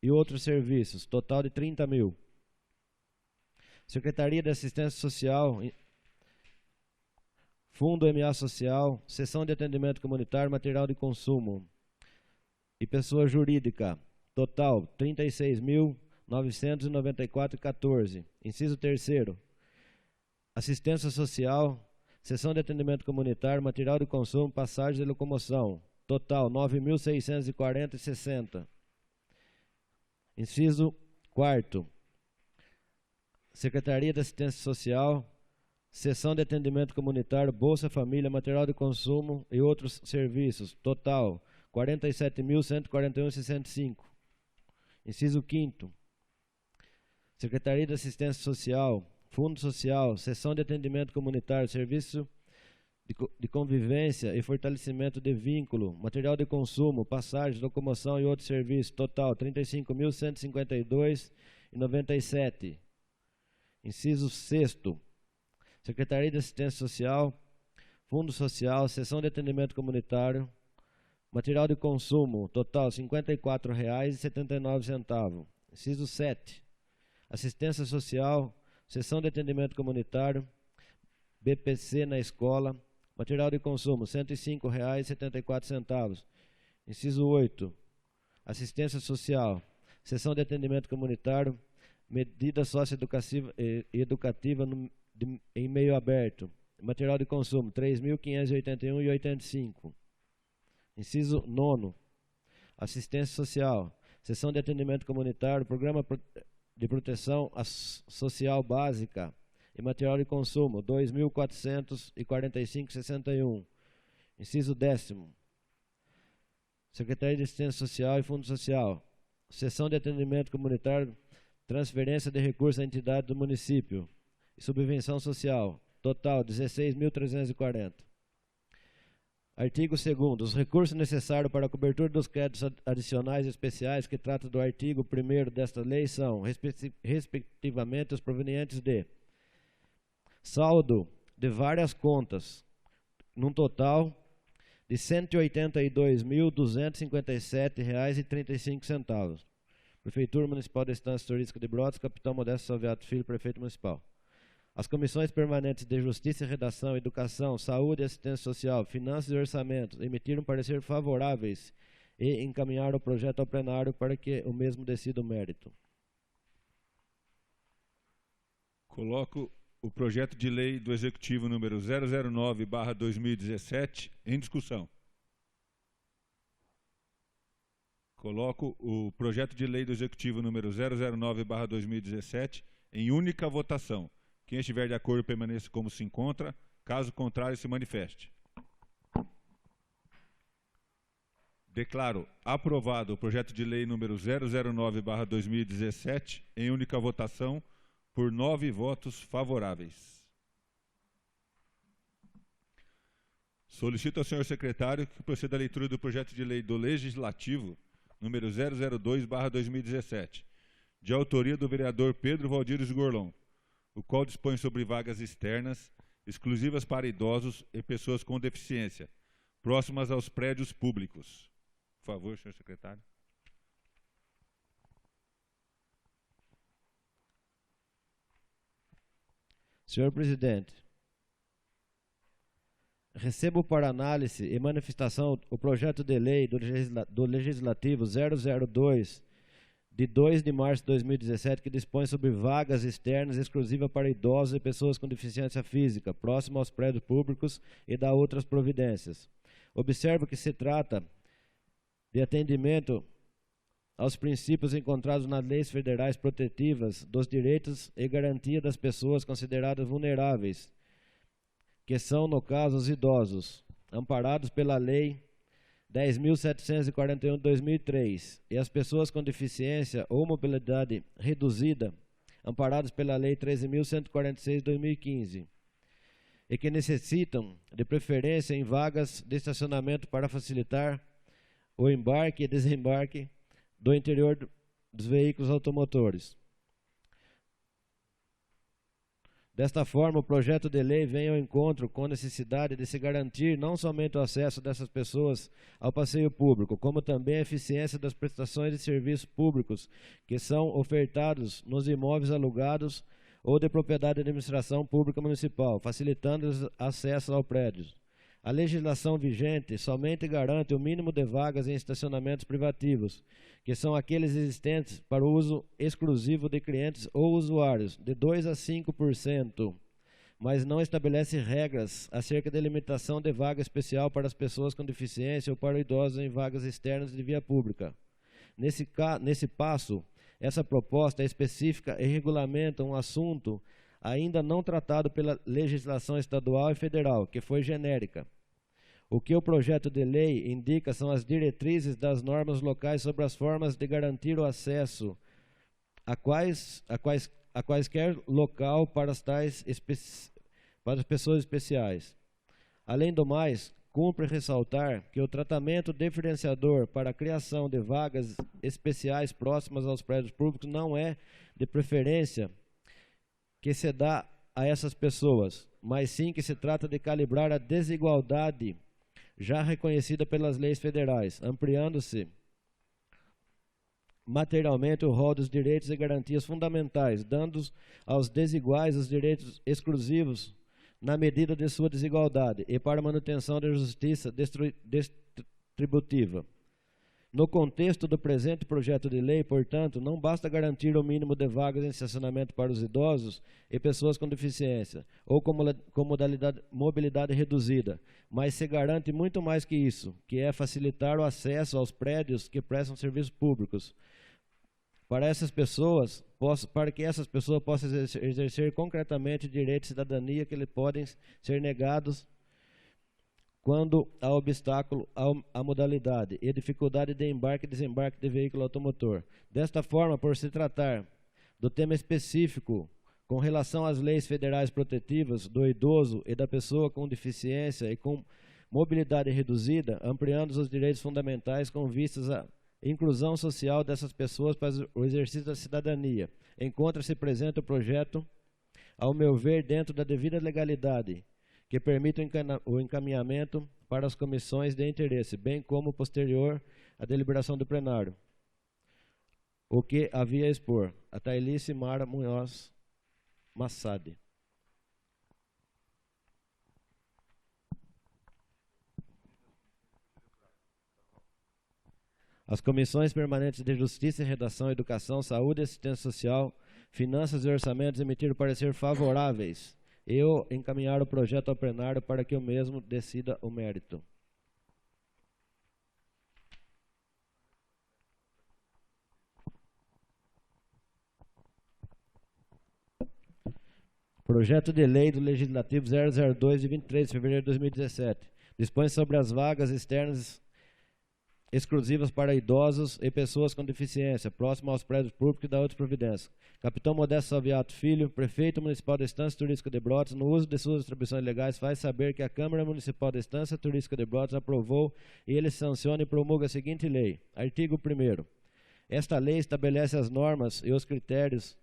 e outros serviços, total de 30 mil. Secretaria de Assistência Social, Fundo MA Social, Seção de Atendimento Comunitário, Material de Consumo e Pessoa Jurídica, total 36.994,14. Inciso 3º, Assistência Social, Seção de Atendimento Comunitário, Material de Consumo, Passagens e Locomoção, total 9.640,60. Inciso 4º, Secretaria de Assistência Social, Seção de Atendimento Comunitário, Bolsa Família, Material de Consumo e outros serviços, total 47.141,65. Inciso 5º, Secretaria de Assistência Social, Fundo Social, Seção de Atendimento Comunitário, Serviço de Convivência e Fortalecimento de Vínculo, Material de Consumo, Passagens, Locomoção e outros serviços, total 35.152,97. Inciso 6º, Secretaria de Assistência Social, Fundo Social, Seção de Atendimento Comunitário, Material de Consumo, total R$ 54,79. Inciso 7, Assistência Social, Seção de Atendimento Comunitário, BPC na Escola, Material de Consumo, R$ 105,74. Inciso 8, Assistência Social, Seção de Atendimento Comunitário, Medida Socioeducativa em meio aberto, material de consumo, R$ 3.581,85. Inciso 9, Assistência Social, Seção de Atendimento Comunitário, Programa de Proteção Social Básica e Material de Consumo, R$ 2.445,61. Inciso 10º, Secretaria de Assistência Social e Fundo Social, Seção de Atendimento Comunitário, Transferência de Recursos à entidade do município e Subvenção Social, total R$ 16.340. Artigo 2º. Os recursos necessários para a cobertura dos créditos adicionais especiais que trata do artigo 1º desta lei são, respectivamente, os provenientes de saldo de várias contas, num total de R$ 182.257,35. Prefeitura Municipal da Estância Turística de Brotas, Capitão Modesto Salviato Filho, Prefeito Municipal. As comissões permanentes de Justiça e Redação, Educação, Saúde e Assistência Social, Finanças e Orçamentos emitiram parecer favoráveis e encaminharam o projeto ao plenário para que o mesmo decida o mérito. Coloco o projeto de lei do Executivo número 009/2017 em discussão. Coloco o projeto de lei do Executivo número 009/2017 em única votação. Quem estiver de acordo permaneça como se encontra, caso contrário se manifeste. Declaro aprovado o projeto de lei número 009/2017 em única votação por 9 votos favoráveis. Solicito ao senhor secretário que proceda à leitura do projeto de lei do Legislativo número 002/2017, de autoria do vereador Pedro Valdir Gorlon, o qual dispõe sobre vagas externas, exclusivas para idosos e pessoas com deficiência, próximas aos prédios públicos. Por favor, senhor secretário. Senhor presidente, recebo para análise e manifestação o projeto de lei do Legislativo 002, de 2 de março de 2017, que dispõe sobre vagas externas exclusivas para idosos e pessoas com deficiência física, próximo aos prédios públicos, e dá outras providências. Observo que se trata de atendimento aos princípios encontrados nas leis federais protetivas dos direitos e garantia das pessoas consideradas vulneráveis, que são, no caso, os idosos, amparados pela Lei 10.741 de 2003, e as pessoas com deficiência ou mobilidade reduzida, amparados pela Lei 13.146 de 2015, e que necessitam de preferência em vagas de estacionamento para facilitar o embarque e desembarque do interior dos veículos automotores. Desta forma, o projeto de lei vem ao encontro com a necessidade de se garantir não somente o acesso dessas pessoas ao passeio público, como também a eficiência das prestações de serviços públicos que são ofertados nos imóveis alugados ou de propriedade de administração pública municipal, facilitando o acesso ao prédio. A legislação vigente somente garante o mínimo de vagas em estacionamentos privativos, que são aqueles existentes para o uso exclusivo de clientes ou usuários, de 2% a 5%, mas não estabelece regras acerca da limitação de vaga especial para as pessoas com deficiência ou para idosos em vagas externas de via pública. Nesse passo, essa proposta é específica e regulamenta um assunto ainda não tratado pela legislação estadual e federal, que foi genérica. O que o projeto de lei indica são as diretrizes das normas locais sobre as formas de garantir o acesso a quaisquer local para para as pessoas especiais. Além do mais, cumpre ressaltar que o tratamento diferenciador para a criação de vagas especiais próximas aos prédios públicos não é de preferência que se dá a essas pessoas, mas sim que se trata de calibrar a desigualdade já reconhecida pelas leis federais, ampliando-se materialmente o rol dos direitos e garantias fundamentais, dando aos desiguais os direitos exclusivos na medida de sua desigualdade e para a manutenção da justiça distributiva. No contexto do presente projeto de lei, portanto, não basta garantir o mínimo de vagas em estacionamento para os idosos e pessoas com deficiência, ou com mobilidade reduzida, mas se garante muito mais que isso, que é facilitar o acesso aos prédios que prestam serviços públicos, para que essas pessoas possam exercer concretamente direitos de cidadania que lhe podem ser negados quando há obstáculo à modalidade e dificuldade de embarque e desembarque de veículo automotor. Desta forma, por se tratar do tema específico com relação às leis federais protetivas do idoso e da pessoa com deficiência e com mobilidade reduzida, ampliando os direitos fundamentais com vistas à inclusão social dessas pessoas para o exercício da cidadania, encontra-se presente o projeto, ao meu ver, dentro da devida legalidade, que permite o encaminhamento para as comissões de interesse, bem como posterior à deliberação do plenário. O que havia a expor, a Thailice Mara Munhoz Massad. As comissões permanentes de Justiça, Redação, Educação, Saúde e Assistência Social, Finanças e Orçamentos emitiram parecer favoráveis. Eu encaminhar o projeto ao plenário para que o mesmo decida o mérito. Projeto de Lei do Legislativo 002, de 23 de fevereiro de 2017. Dispõe sobre as vagas externas exclusivas para idosos e pessoas com deficiência, próximo aos prédios públicos e da outras providências. Capitão Modesto Salviato Filho, prefeito municipal da Estância Turística de Brotas, no uso de suas atribuições legais, faz saber que a Câmara Municipal da Estância Turística de Brotas aprovou e ele sanciona e promulga a seguinte lei. Artigo 1º. Esta lei estabelece as normas e os critérios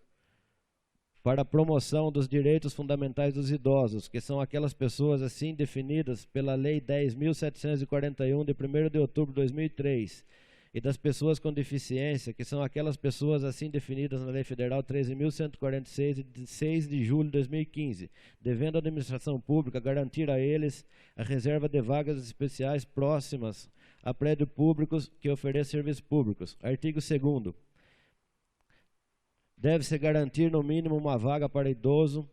para a promoção dos direitos fundamentais dos idosos, que são aquelas pessoas assim definidas pela Lei 10.741, de 1º de outubro de 2003, e das pessoas com deficiência, que são aquelas pessoas assim definidas na Lei Federal 13.146, de 6 de julho de 2015, devendo a administração pública garantir a eles a reserva de vagas especiais próximas a prédios públicos que ofereçam serviços públicos. Artigo 2º. Deve-se garantir no mínimo uma vaga para idoso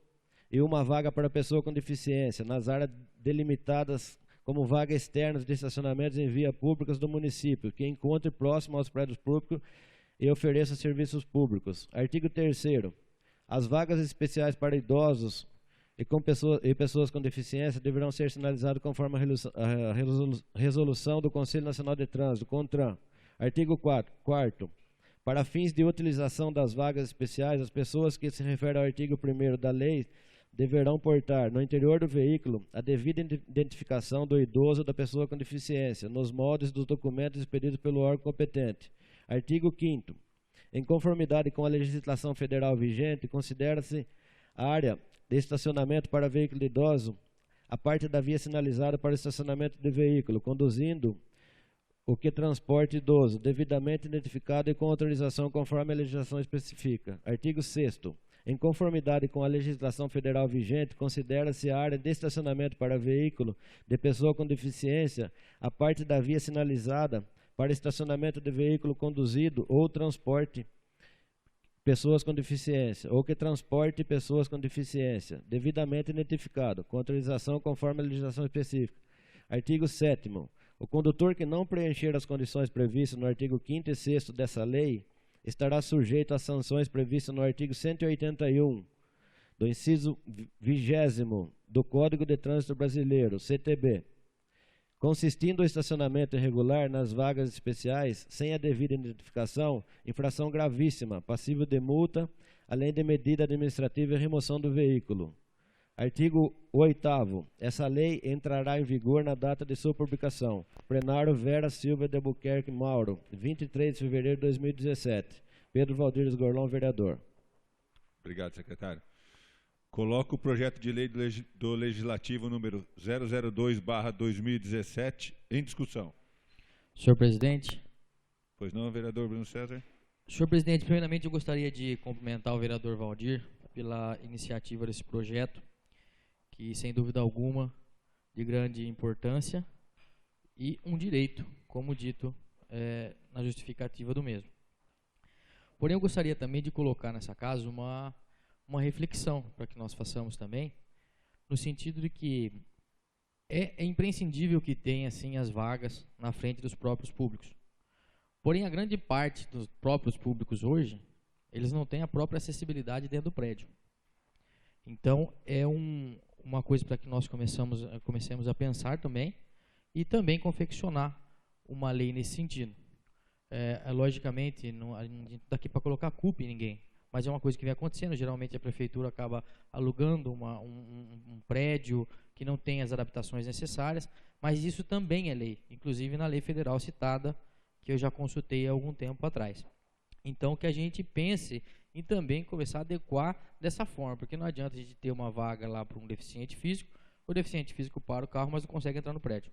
e uma vaga para pessoa com deficiência, nas áreas delimitadas como vagas externas de estacionamentos em via públicas do município, que encontre próximo aos prédios públicos e ofereça serviços públicos. Artigo 3º. As vagas especiais para idosos e pessoas com deficiência deverão ser sinalizadas conforme a resolução do Conselho Nacional de Trânsito, CONTRAN. Artigo 4º. Para fins de utilização das vagas especiais, as pessoas que se referem ao artigo 1º da lei deverão portar no interior do veículo a devida identificação do idoso ou da pessoa com deficiência, nos moldes dos documentos expedidos pelo órgão competente. Artigo 5º. Em conformidade com a legislação federal vigente, considera-se a área de estacionamento para veículo de idoso a parte da via sinalizada para o estacionamento de veículo, conduzindo o que transporte idoso, devidamente identificado e com autorização conforme a legislação especifica. Artigo 6º. Em conformidade com a legislação federal vigente, considera-se a área de estacionamento para veículo de pessoa com deficiência a parte da via sinalizada para estacionamento de veículo conduzido ou transporte pessoas com deficiência, ou que transporte pessoas com deficiência, devidamente identificado, com autorização conforme a legislação específica. Artigo 7º. O condutor que não preencher as condições previstas no artigo 5º e 6º dessa lei estará sujeito às sanções previstas no artigo 181 do inciso 20º do Código de Trânsito Brasileiro, CTB, consistindo o estacionamento irregular nas vagas especiais sem a devida identificação, infração gravíssima, passível de multa, além de medida administrativa e remoção do veículo. Artigo 8º. Essa lei entrará em vigor na data de sua publicação. Plenário Vera Silva de Albuquerque Mauro, 23 de fevereiro de 2017. Pedro Valdir Gorlão, vereador. Obrigado, secretário. Coloco o projeto de lei do Legislativo número 002/2017 em discussão. Senhor presidente. Pois não, vereador Bruno César? Senhor presidente, primeiramente eu gostaria de cumprimentar o vereador Valdir pela iniciativa desse projeto, que, sem dúvida alguma, de grande importância e um direito, como dito na justificativa do mesmo. Porém, eu gostaria também de colocar nessa casa uma reflexão para que nós façamos também, no sentido de que é imprescindível que tenha, assim, as vagas na frente dos próprios públicos. Porém, a grande parte dos próprios públicos hoje, eles não têm a própria acessibilidade dentro do prédio. Então, é uma coisa para que nós comecemos a pensar também e também confeccionar uma lei nesse sentido. Logicamente, não está aqui para colocar culpa em ninguém, mas é uma coisa que vem acontecendo. Geralmente a prefeitura acaba alugando um prédio que não tem as adaptações necessárias, mas isso também é lei, inclusive na lei federal citada, que eu já consultei há algum tempo atrás. Então, que a gente pense em também começar a adequar dessa forma, porque não adianta a gente ter uma vaga lá para um deficiente físico, o deficiente físico para o carro, mas não consegue entrar no prédio.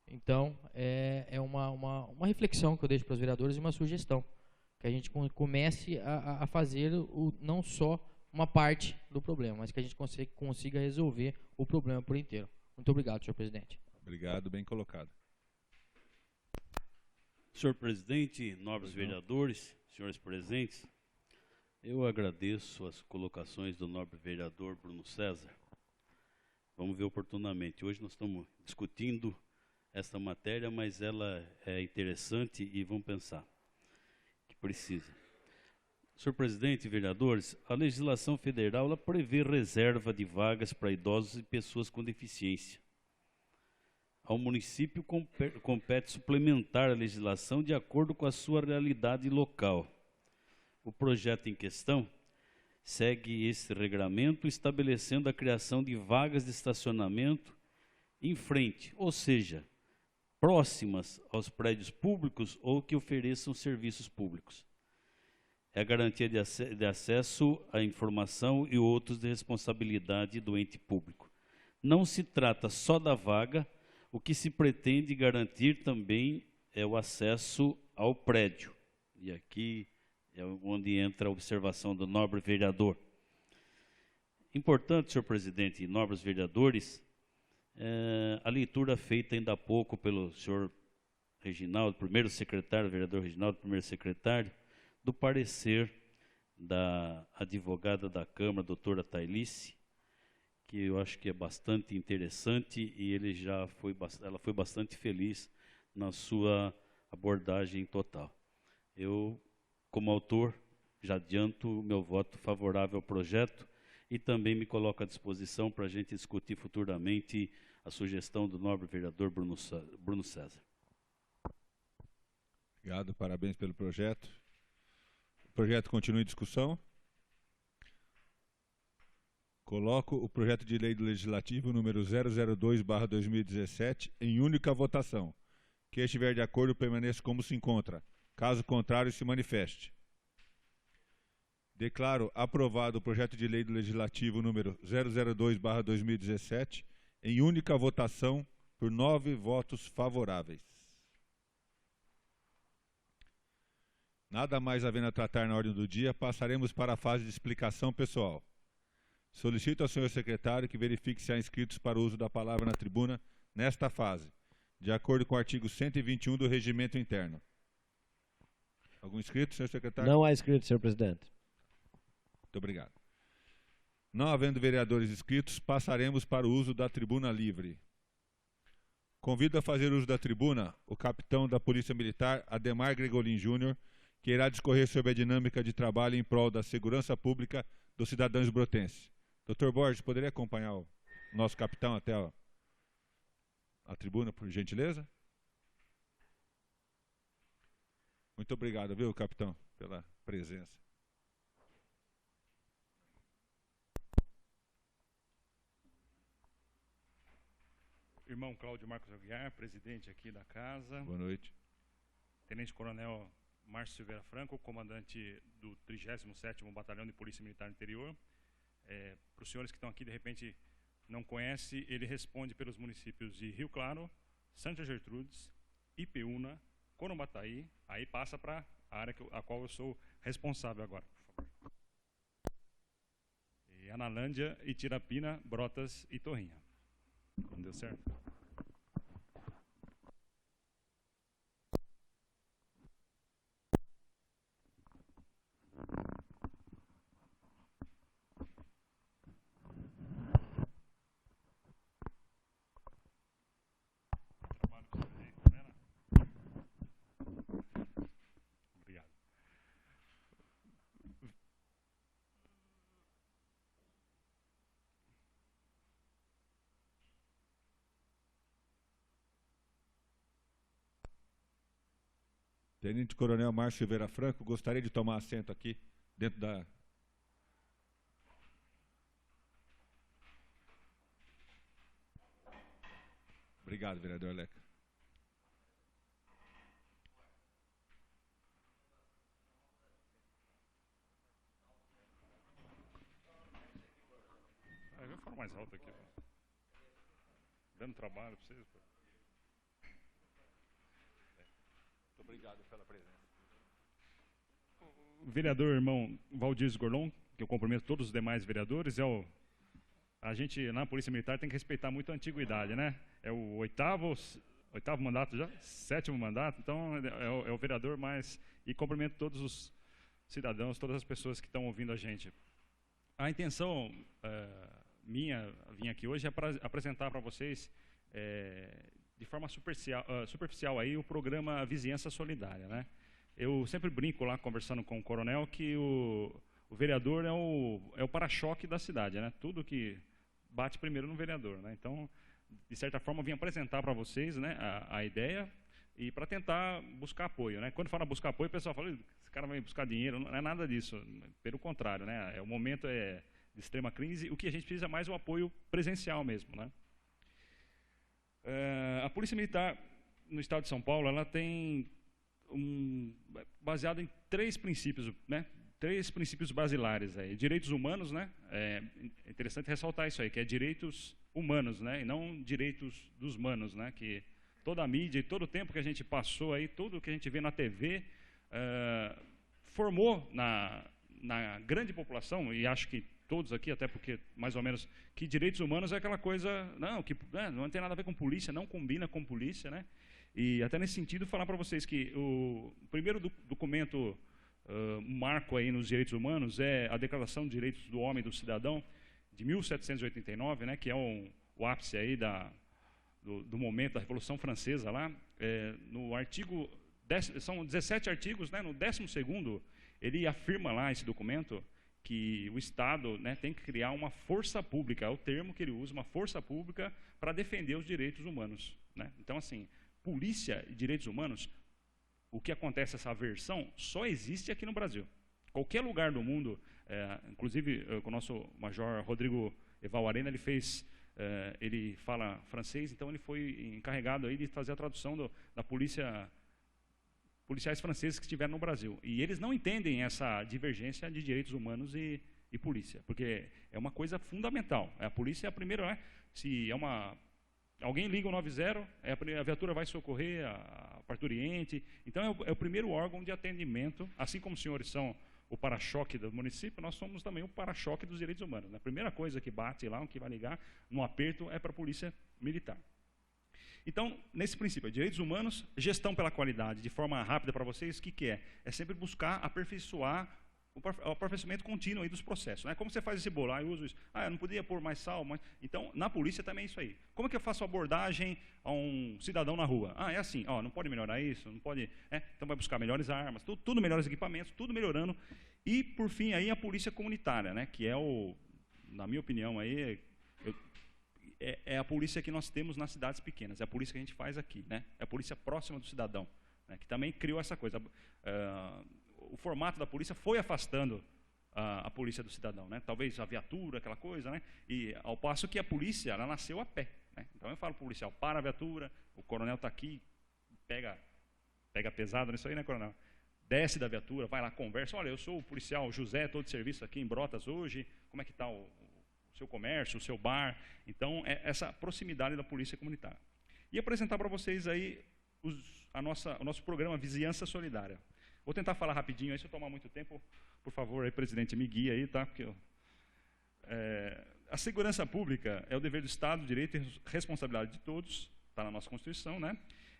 Então, é uma reflexão que eu deixo para os vereadores e uma sugestão, que a gente comece a fazer não só uma parte do problema, mas que a gente consiga resolver o problema por inteiro. Muito obrigado, senhor presidente. Obrigado, bem colocado. Senhor presidente, nobres vereadores, senhores presentes, eu agradeço as colocações do nobre vereador Bruno César. Vamos ver oportunamente. Hoje nós estamos discutindo esta matéria, mas ela é interessante e vamos pensar que precisa. Senhor presidente e vereadores, a legislação federal ela prevê reserva de vagas para idosos e pessoas com deficiência. Ao município compete suplementar a legislação de acordo com a sua realidade local. O projeto em questão segue esse regramento, estabelecendo a criação de vagas de estacionamento em frente, ou seja, próximas aos prédios públicos ou que ofereçam serviços públicos. É a garantia de acesso à informação e outros de responsabilidade do ente público. Não se trata só da vaga, o que se pretende garantir também é o acesso ao prédio. E aqui é onde entra a observação do nobre vereador. Importante, senhor presidente e nobres vereadores, a leitura feita ainda há pouco pelo senhor Reginaldo, primeiro secretário, vereador Reginaldo, primeiro secretário, do parecer da advogada da Câmara, doutora Tailice, que eu acho que é bastante interessante e ela foi bastante feliz na sua abordagem total. Eu, como autor, já adianto o meu voto favorável ao projeto e também me coloco à disposição para a gente discutir futuramente a sugestão do nobre vereador Bruno César. Obrigado, parabéns pelo projeto. O projeto continua em discussão. Coloco o projeto de lei do Legislativo número 002/2017 em única votação. Quem estiver de acordo permaneça como se encontra. Caso contrário, se manifeste. Declaro aprovado o projeto de lei do Legislativo número 002/2017 em única votação por 9 votos favoráveis. Nada mais havendo a tratar na ordem do dia, passaremos para a fase de explicação pessoal. Solicito ao senhor secretário que verifique se há inscritos para o uso da palavra na tribuna nesta fase, de acordo com o artigo 121 do Regimento Interno. Algum inscrito, senhor secretário? Não há inscrito, senhor presidente. Muito obrigado. Não havendo vereadores inscritos, passaremos para o uso da tribuna livre. Convido a fazer uso da tribuna o capitão da Polícia Militar, Ademar Gregolin Júnior, que irá discorrer sobre a dinâmica de trabalho em prol da segurança pública dos cidadãos brotenses. Dr. Borges, poderia acompanhar o nosso capitão até a tribuna, por gentileza? Muito obrigado, viu, capitão, pela presença. Irmão Cláudio Marcos Aguiar, presidente aqui da casa. Boa noite. Tenente Coronel Márcio Silveira Franco, comandante do 37º Batalhão de Polícia Militar Interior. Para os senhores que estão aqui, de repente, não conhecem, ele responde pelos municípios de Rio Claro, Santa Gertrudes, Ipeúna, Corumbataí, aí passa para a área a qual eu sou responsável agora, por favor. E Analândia, Itirapina, Brotas e Torrinha. Não deu certo? Obrigado. Tenente Coronel Márcio Silveira Franco, gostaria de tomar assento aqui, dentro da... Obrigado, vereador Leca. Eu vou falar mais alto aqui. Dando trabalho para vocês. Muito obrigado pela presença. O vereador irmão Valdir Gorlon, que eu cumprimento todos os demais vereadores, a gente na Polícia Militar tem que respeitar muito a antiguidade, né? É o oitavo mandato já, 7º mandato, então é o vereador mais... E cumprimento todos os cidadãos, todas as pessoas que estão ouvindo a gente. A intenção minha vir aqui hoje é para apresentar para vocês, de forma superficial aí, o programa Vizinhança Solidária, né? Eu sempre brinco lá, conversando com o coronel, que o vereador é o para-choque da cidade, né? Tudo que bate primeiro no vereador, né? Então, de certa forma, eu vim apresentar para vocês, né, a ideia e para tentar buscar apoio, né? Quando fala buscar apoio, o pessoal fala, esse cara vai buscar dinheiro, não é nada disso, pelo contrário, né? O momento é de extrema crise, o que a gente precisa mais é o apoio presencial mesmo, né? A Polícia Militar no Estado de São Paulo, ela tem baseado em 3 princípios, né? 3 princípios basilares aí. Direitos humanos, né? É interessante ressaltar isso aí, que é direitos humanos, né? E não direitos dos manos, né? Que toda a mídia e todo o tempo que a gente passou aí, tudo que a gente vê na TV, formou na grande população, e acho que todos aqui, até porque mais ou menos, que direitos humanos é aquela coisa, não tem nada a ver com polícia, não combina com polícia, né? E até nesse sentido, falar para vocês que o primeiro documento marco aí nos direitos humanos é a Declaração de Direitos do Homem e do Cidadão, de 1789, né, que é o ápice aí do momento da Revolução Francesa lá. No artigo, são 17 artigos, né, no 12º, ele afirma lá, esse documento, que o Estado, né, tem que criar uma força pública, é o termo que ele usa, uma força pública para defender os direitos humanos, né? Então, assim, polícia e direitos humanos, o que acontece, essa aversão, só existe aqui no Brasil. Qualquer lugar do mundo, inclusive com o nosso major Rodrigo Eval Arena, ele fala francês, então ele foi encarregado aí de fazer a tradução da polícias franceses que estiveram no Brasil. E eles não entendem essa divergência de direitos humanos e polícia, porque é uma coisa fundamental. A polícia é a primeira, se é alguém liga o 90, a viatura vai socorrer a parturiente. Então é o primeiro órgão de atendimento, assim como os senhores são o para-choque do município, nós somos também o para-choque dos direitos humanos. A primeira coisa que bate lá, o que vai ligar no aperto, é para a polícia militar. Então, nesse princípio, direitos humanos, gestão pela qualidade, de forma rápida para vocês, o que é? É sempre buscar aperfeiçoar o aperfeiçoamento contínuo aí dos processos, né? Como você faz esse bolo? Eu uso isso. Eu não podia pôr mais sal, mas... Então, na polícia também é isso aí. Como é que eu faço abordagem a um cidadão na rua? É assim, não pode melhorar isso, não pode... Então vai buscar melhores armas, tudo melhores equipamentos, tudo melhorando. E, por fim, aí a polícia comunitária, né? Que é na minha opinião, aí, é a polícia que nós temos nas cidades pequenas, é a polícia que a gente faz aqui, né? É a polícia próxima do cidadão, né? Que também criou essa coisa. O formato da polícia foi afastando a polícia do cidadão, né? Talvez a viatura, aquela coisa, né? E ao passo que a polícia, ela nasceu a pé, né? Então eu falo pro policial, para a viatura, o coronel está aqui, pega pesado nisso aí, né, coronel? Desce da viatura, vai lá, conversa, olha, eu sou o policial José, estou de serviço aqui em Brotas hoje, como é que está o seu comércio, o seu bar? Então, essa proximidade da polícia comunitária. E apresentar para vocês aí o nosso programa Vizinhança Solidária. Vou tentar falar rapidinho aí, se eu tomar muito tempo, por favor, aí, presidente, me guia aí, tá? Porque a segurança pública é o dever do Estado, direito e responsabilidade de todos, está na nossa Constituição, né?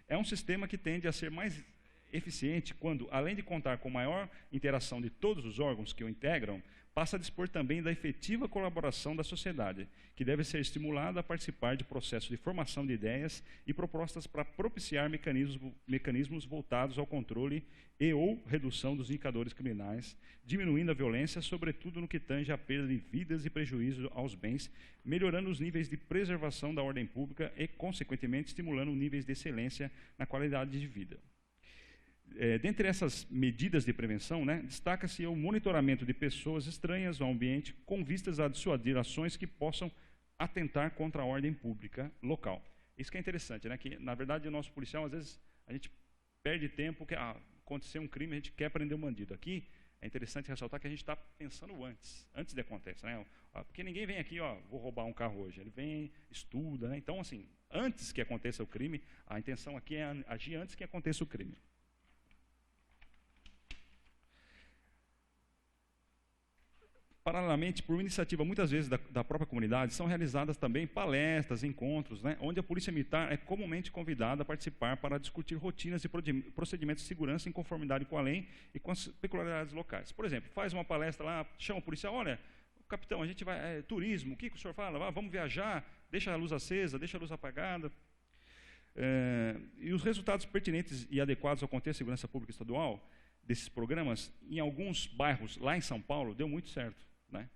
É um sistema que tende a ser mais eficiente quando, além de contar com maior interação de todos os órgãos que o integram, passa a dispor também da efetiva colaboração da sociedade, que deve ser estimulada a participar de processos de formação de ideias e propostas para propiciar mecanismos voltados ao controle e ou redução dos indicadores criminais, diminuindo a violência, sobretudo no que tange à perda de vidas e prejuízo aos bens, melhorando os níveis de preservação da ordem pública e, consequentemente, estimulando níveis de excelência na qualidade de vida. Dentre essas medidas de prevenção, né, destaca-se o monitoramento de pessoas estranhas ao ambiente com vistas a dissuadir ações que possam atentar contra a ordem pública local. Isso que é interessante, né, que, na verdade, o nosso policial, às vezes, a gente perde tempo, que aconteceu um crime, a gente quer prender um bandido. Aqui, é interessante ressaltar que a gente está pensando antes de acontecer, né? Porque ninguém vem aqui, vou roubar um carro hoje. Ele vem, estuda, né? Então, assim, antes que aconteça o crime, a intenção aqui é agir antes que aconteça o crime. Paralelamente, por iniciativa muitas vezes da própria comunidade, são realizadas também palestras, encontros, né, onde a Polícia Militar é comumente convidada a participar para discutir rotinas e procedimentos de segurança em conformidade com a lei e com as peculiaridades locais. Por exemplo, faz uma palestra lá, chama o policial, olha, capitão, a gente vai, turismo, o que o senhor fala? Vamos viajar, deixa a luz acesa, deixa a luz apagada. E os resultados pertinentes e adequados ao contexto de segurança pública estadual desses programas, em alguns bairros lá em São Paulo, deu muito certo. Né?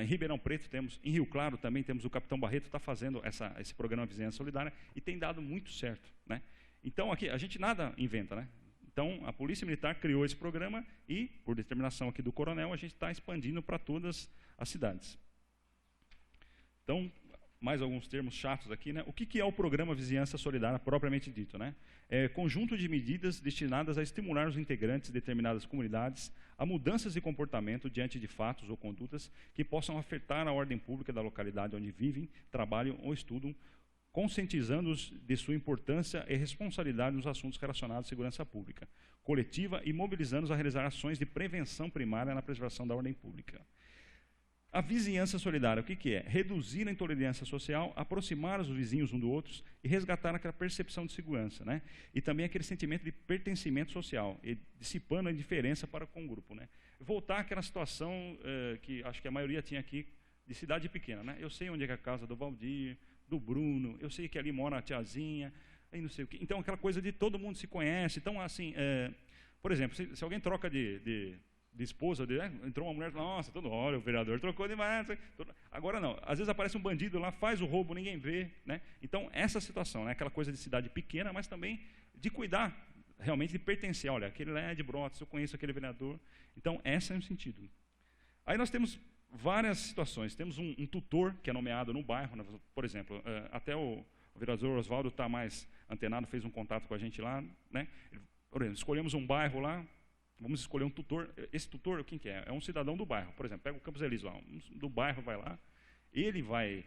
Em Ribeirão Preto temos, em Rio Claro também temos o capitão Barreto, está fazendo esse programa Vizinhança Solidária e tem dado muito certo. Né? Então aqui a gente nada inventa, né? Então a Polícia Militar criou esse programa e, por determinação aqui do coronel, a gente está expandindo para todas as cidades. Então, mais alguns termos chatos aqui, né? O que é o programa Vizinhança Solidária propriamente dito, né? É conjunto de medidas destinadas a estimular os integrantes de determinadas comunidades a mudanças de comportamento diante de fatos ou condutas que possam afetar a ordem pública da localidade onde vivem, trabalham ou estudam, conscientizando-os de sua importância e responsabilidade nos assuntos relacionados à segurança pública coletiva e mobilizando-os a realizar ações de prevenção primária na preservação da ordem pública. A vizinhança solidária, o que é? Reduzir a intolerância social, aproximar os vizinhos um do outro e resgatar aquela percepção de segurança, né? E também aquele sentimento de pertencimento social, e dissipando a indiferença para com o grupo, né? Voltar àquela situação que acho que a maioria tinha aqui, de cidade pequena, né? Eu sei onde é que é a casa do Valdir, do Bruno, eu sei que ali mora a tiazinha, aí não sei o quê. Então, aquela coisa de todo mundo se conhece. Então, assim, por exemplo, se alguém troca de esposa, entrou uma mulher, nossa, olha, o vereador trocou demais. Agora não, às vezes aparece um bandido lá, faz o roubo, ninguém vê, né? Então, essa situação, né? Aquela coisa de cidade pequena, mas também de cuidar, realmente de pertencer. Olha, aquele lá é de Brotas, eu conheço aquele vereador. Então, esse é o sentido. Aí nós temos várias situações. Temos um tutor que é nomeado no bairro, né? Por exemplo, até o vereador Oswaldo está mais antenado, fez um contato com a gente lá, né? Por exemplo, escolhemos um bairro lá, vamos escolher um tutor. Esse tutor, quem que é? É um cidadão do bairro. Por exemplo, pega o Campos Elísio lá, do bairro vai lá, ele vai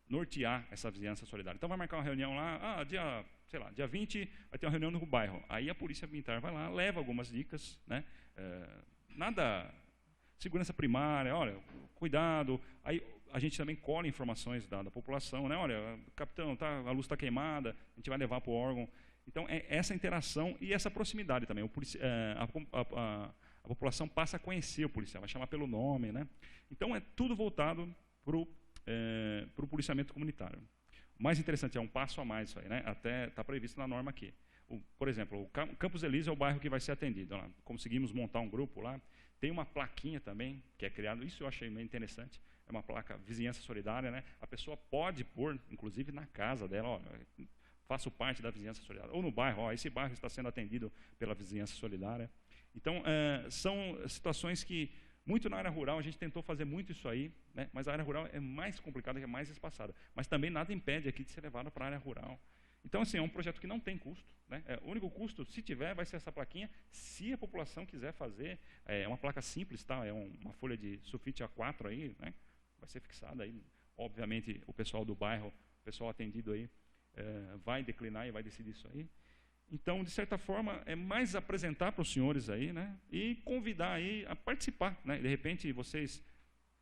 nortear essa vizinhança solidária. Então vai marcar uma reunião lá, dia 20 vai ter uma reunião no bairro. Aí a polícia militar vai lá, leva algumas dicas, né? Segurança primária, olha, cuidado. Aí a gente também colhe informações da população, né? Olha, capitão, a luz está queimada, a gente vai levar para o órgão. Então, é essa interação e essa proximidade também. A população passa a conhecer o policial, vai chamar pelo nome, né? Então, é tudo voltado para o policiamento comunitário. O mais interessante, é um passo a mais isso aí, né? Até está previsto na norma aqui. Por exemplo, o Campos Elísio é o bairro que vai ser atendido. Lá, conseguimos montar um grupo lá. Tem uma plaquinha também, que é criada, isso eu achei meio interessante, é uma placa vizinhança solidária, né? A pessoa pode pôr, inclusive na casa dela, ó, faço parte da vizinhança solidária, ou no bairro, ó, esse bairro está sendo atendido pela vizinhança solidária. Então, são situações que, muito na área rural, a gente tentou fazer muito isso aí, né? Mas a área rural é mais complicada, é mais espaçada, mas também nada impede aqui de ser levado para a área rural. Então, assim, é um projeto que não tem custo, né? O único custo, se tiver, vai ser essa plaquinha. Se a população quiser fazer, é uma placa simples, tá? É uma folha de sulfite A4 aí, né? Vai ser fixada aí. Obviamente, o pessoal do bairro, o pessoal atendido aí, vai declinar e vai decidir isso aí. Então, de certa forma, é mais apresentar para os senhores aí, né? E convidar aí a participar, né? De repente, vocês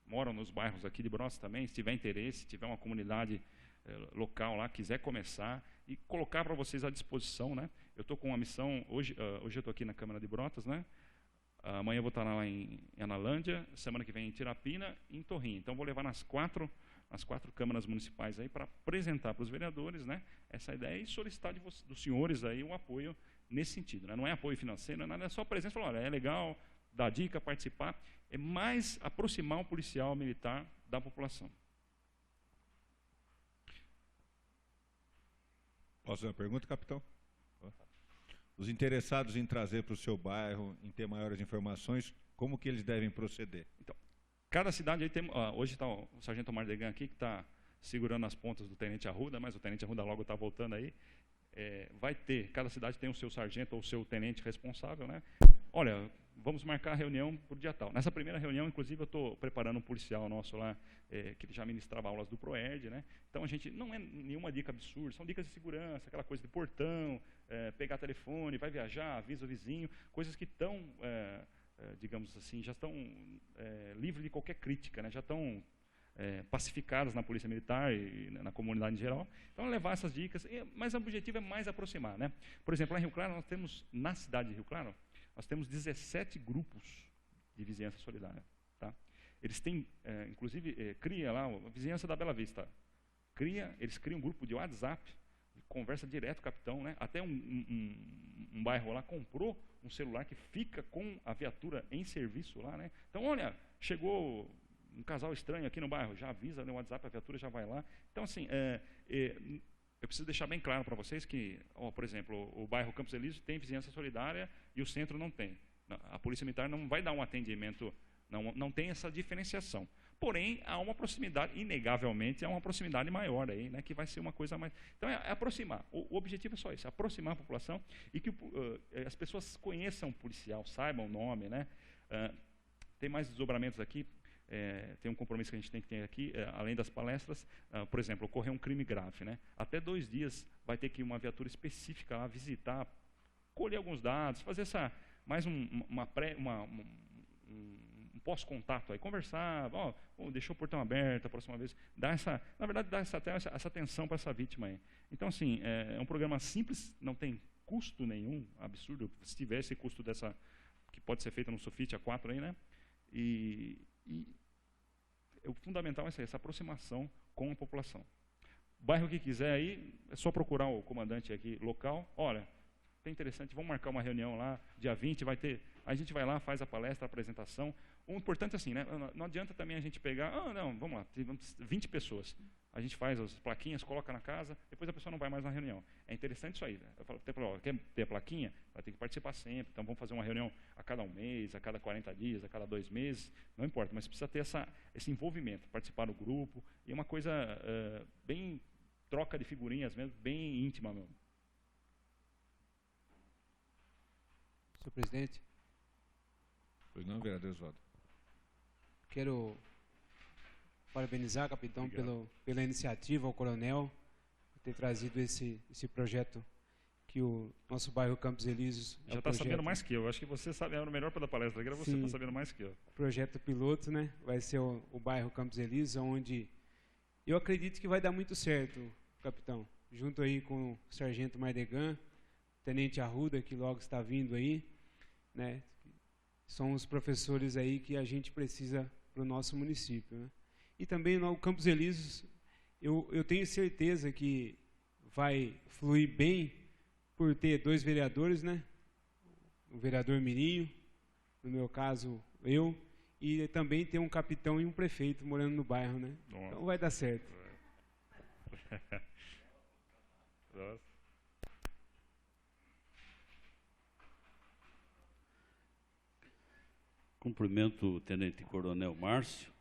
moram nos bairros aqui de Brotas também, se tiver interesse, se tiver uma comunidade local lá, quiser começar e colocar para vocês à disposição, né? Eu estou com uma missão, hoje eu estou aqui na Câmara de Brotas, né? Amanhã eu vou estar lá em Analândia, semana que vem em Tirapina e em Torrinho. Então, vou levar nas quatro câmaras municipais aí para apresentar para os vereadores, né, essa ideia e solicitar dos senhores aí um apoio nesse sentido, né? Não é apoio financeiro, não é nada, é só presença, falar, olha, é legal, dar dica, participar, é mais aproximar o policial militar da população. Posso fazer uma pergunta, capitão? Os interessados em trazer para o seu bairro, em ter maiores informações, como que eles devem proceder? Então, cada cidade aí tem... hoje está o sargento Mardegan aqui, que está segurando as pontas do Tenente Arruda, mas o Tenente Arruda logo está voltando aí. Vai ter, cada cidade tem o seu sargento ou o seu tenente responsável, né? Olha, vamos marcar a reunião por dia tal. Nessa primeira reunião, inclusive, eu estou preparando um policial nosso lá, que já ministrava aulas do PROERD, né? Então, a gente não é nenhuma dica absurda, são dicas de segurança, aquela coisa de portão, pegar telefone, vai viajar, avisa o vizinho, coisas que estão, digamos assim, já estão livres de qualquer crítica, né? Já estão pacificadas na Polícia Militar e na comunidade em geral. Então, levar essas dicas, mas o objetivo é mais aproximar, né? Por exemplo, lá em Rio Claro, nós temos, na cidade de Rio Claro, nós temos 17 grupos de vizinhança solidária. Tá? Eles têm, inclusive, cria lá, a vizinhança da Bela Vista. Eles criam um grupo de WhatsApp, conversa direto com o capitão, né? Até um bairro lá comprou um celular que fica com a viatura em serviço lá, né? Então, olha, chegou um casal estranho aqui no bairro, já avisa no WhatsApp, a viatura já vai lá. Então, assim, eu preciso deixar bem claro para vocês que, por exemplo, o bairro Campos Elísio tem vizinhança solidária e o centro não tem. A Polícia Militar não vai dar um atendimento, não tem essa diferenciação. Porém, há uma proximidade, inegavelmente, há uma proximidade maior aí, né, que vai ser uma coisa mais... Então, é aproximar. O objetivo é só isso, aproximar a população e que as pessoas conheçam o policial, saibam o nome, né? Tem mais desdobramentos aqui. tem um compromisso que a gente tem que ter aqui, além das palestras, por exemplo, ocorrer um crime grave, né? Até 2 dias vai ter que ir uma viatura específica lá visitar, colher alguns dados, fazer mais um pós-contato aí, conversar, deixou o portão aberto a próxima vez, na verdade, dar essa atenção para essa vítima aí. Então, assim, é um programa simples, não tem custo nenhum, absurdo, se tivesse custo que pode ser feita no Sofit A4 aí, né? E o fundamental é essa aproximação com a população. Bairro que quiser aí, é só procurar o comandante aqui local, olha, é interessante, vamos marcar uma reunião lá, dia 20, a gente vai lá, faz a palestra, a apresentação. O importante é assim, né? Não adianta também a gente pegar, vamos lá, 20 pessoas. A gente faz as plaquinhas, coloca na casa, depois a pessoa não vai mais na reunião. É interessante isso aí. Né? Eu falo, quer ter a plaquinha? Vai ter que participar sempre. Então vamos fazer uma reunião a cada 1 mês, a cada 40 dias, a cada 2 meses, não importa, mas precisa ter esse envolvimento, participar do grupo, e é uma coisa bem troca de figurinhas mesmo, bem íntima mesmo. Senhor presidente. Pois não, vereador Oswaldo. Quero parabenizar, capitão, pela iniciativa, ao coronel, por ter trazido esse projeto que o nosso bairro Campos Elíseos... Já está sabendo mais que eu. Acho que você sabe, é o melhor para a palestra, que você está sabendo mais que eu. Projeto piloto, né? Vai ser o bairro Campos Elíseos, onde eu acredito que vai dar muito certo, capitão. Junto aí com o sargento Mardegan, tenente Arruda, que logo está vindo aí, né? São os professores aí que a gente precisa para o nosso município, né? E também no Campos Elíseos, eu tenho certeza que vai fluir bem por ter 2 vereadores, né? O vereador Mirinho, no meu caso, eu, e também ter um capitão e um prefeito morando no bairro, né? Nossa. Então vai dar certo. Nossa. Cumprimento o Tenente Coronel Márcio,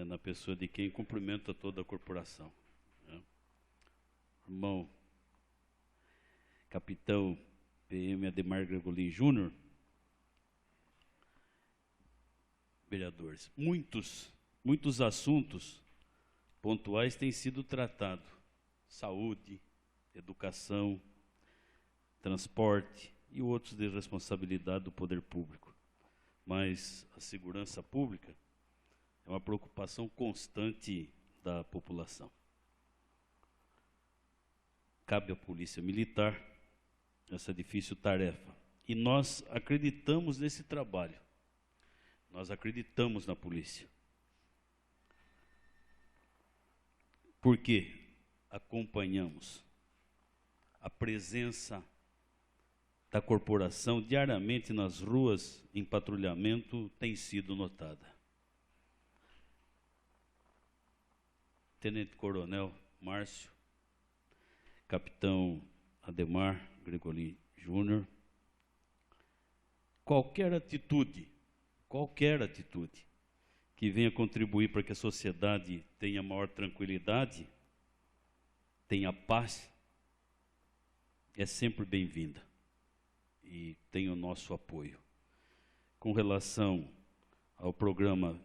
na pessoa de quem cumprimenta toda a corporação. Né? Irmão, Capitão PM Ademar Gregolin Júnior, vereadores, muitos assuntos pontuais têm sido tratados: saúde, educação, transporte e outros de responsabilidade do poder público. Mas a segurança pública é uma preocupação constante da população. Cabe à Polícia Militar essa difícil tarefa. E nós acreditamos nesse trabalho. Nós acreditamos na polícia. Porque acompanhamos a presença da corporação diariamente nas ruas em patrulhamento tem sido notada. Tenente Coronel Márcio, Capitão Ademar Gregolin Júnior, qualquer atitude que venha contribuir para que a sociedade tenha maior tranquilidade, tenha paz, é sempre bem-vinda e tem o nosso apoio. Com relação ao programa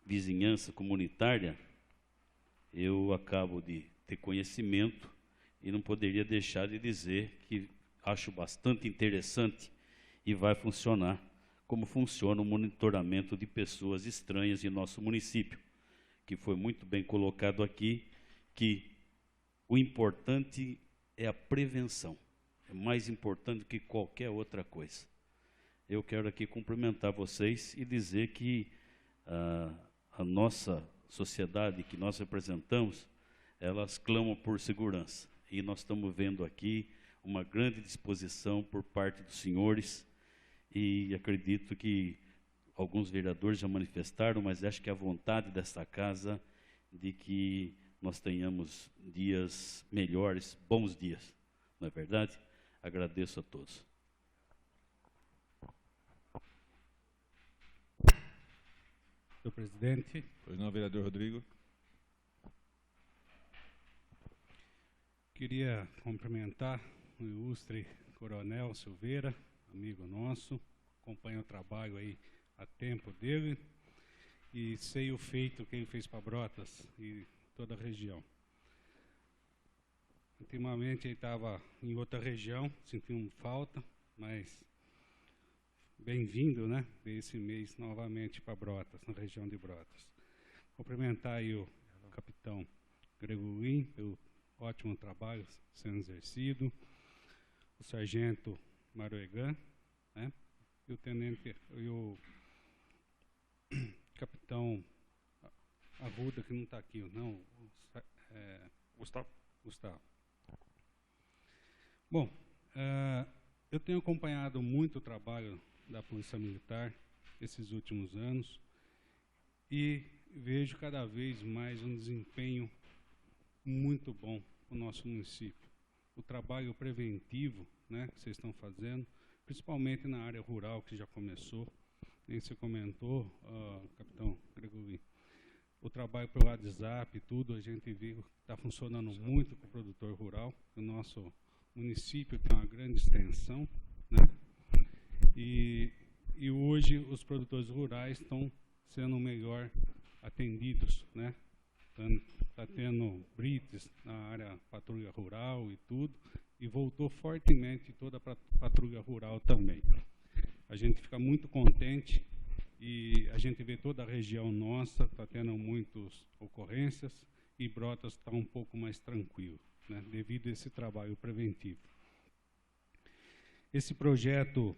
Vizinhança Comunitária, eu acabo de ter conhecimento e não poderia deixar de dizer que acho bastante interessante e vai funcionar como funciona o monitoramento de pessoas estranhas em nosso município, que foi muito bem colocado aqui, que o importante é a prevenção, é mais importante do que qualquer outra coisa. Eu quero aqui cumprimentar vocês e dizer que a nossa sociedade que nós representamos, elas clamam por segurança. E nós estamos vendo aqui uma grande disposição por parte dos senhores, e acredito que alguns vereadores já manifestaram, mas acho que a vontade desta casa de que nós tenhamos dias melhores, bons dias, não é verdade? Agradeço a todos. Senhor presidente. Pois não, vereador Rodrigo. Queria cumprimentar o ilustre Coronel Silveira, amigo nosso, acompanha o trabalho aí há tempo dele, e sei o feito que ele fez para Brotas e toda a região. Ultimamente ele estava em outra região, sentindo falta, mas bem-vindo, né, esse mês novamente para Brotas, na região de Brotas. Cumprimentar aí o capitão Gregolin pelo ótimo trabalho sendo exercido, o sargento Maruegan, né, e o tenente e o capitão Arruda, que não está aqui, não, Gustavo. Bom, eu tenho acompanhado muito o trabalho da Polícia Militar esses últimos anos e vejo cada vez mais um desempenho muito bom no nosso município. O trabalho preventivo, né, que vocês estão fazendo, principalmente na área rural, que já começou, nem você comentou, capitão Gregolin. O trabalho pelo WhatsApp e tudo, a gente vê que está funcionando muito com o produtor rural. O nosso município tem uma grande extensão, né? E hoje os produtores rurais estão sendo melhor atendidos, né? Está tendo brites na área patrulha rural e tudo, e voltou fortemente toda a patrulha rural também. A gente fica muito contente e a gente vê toda a região nossa, está tendo muitas ocorrências e Brotas está um pouco mais tranquilo, né, devido a esse trabalho preventivo. Esse projeto,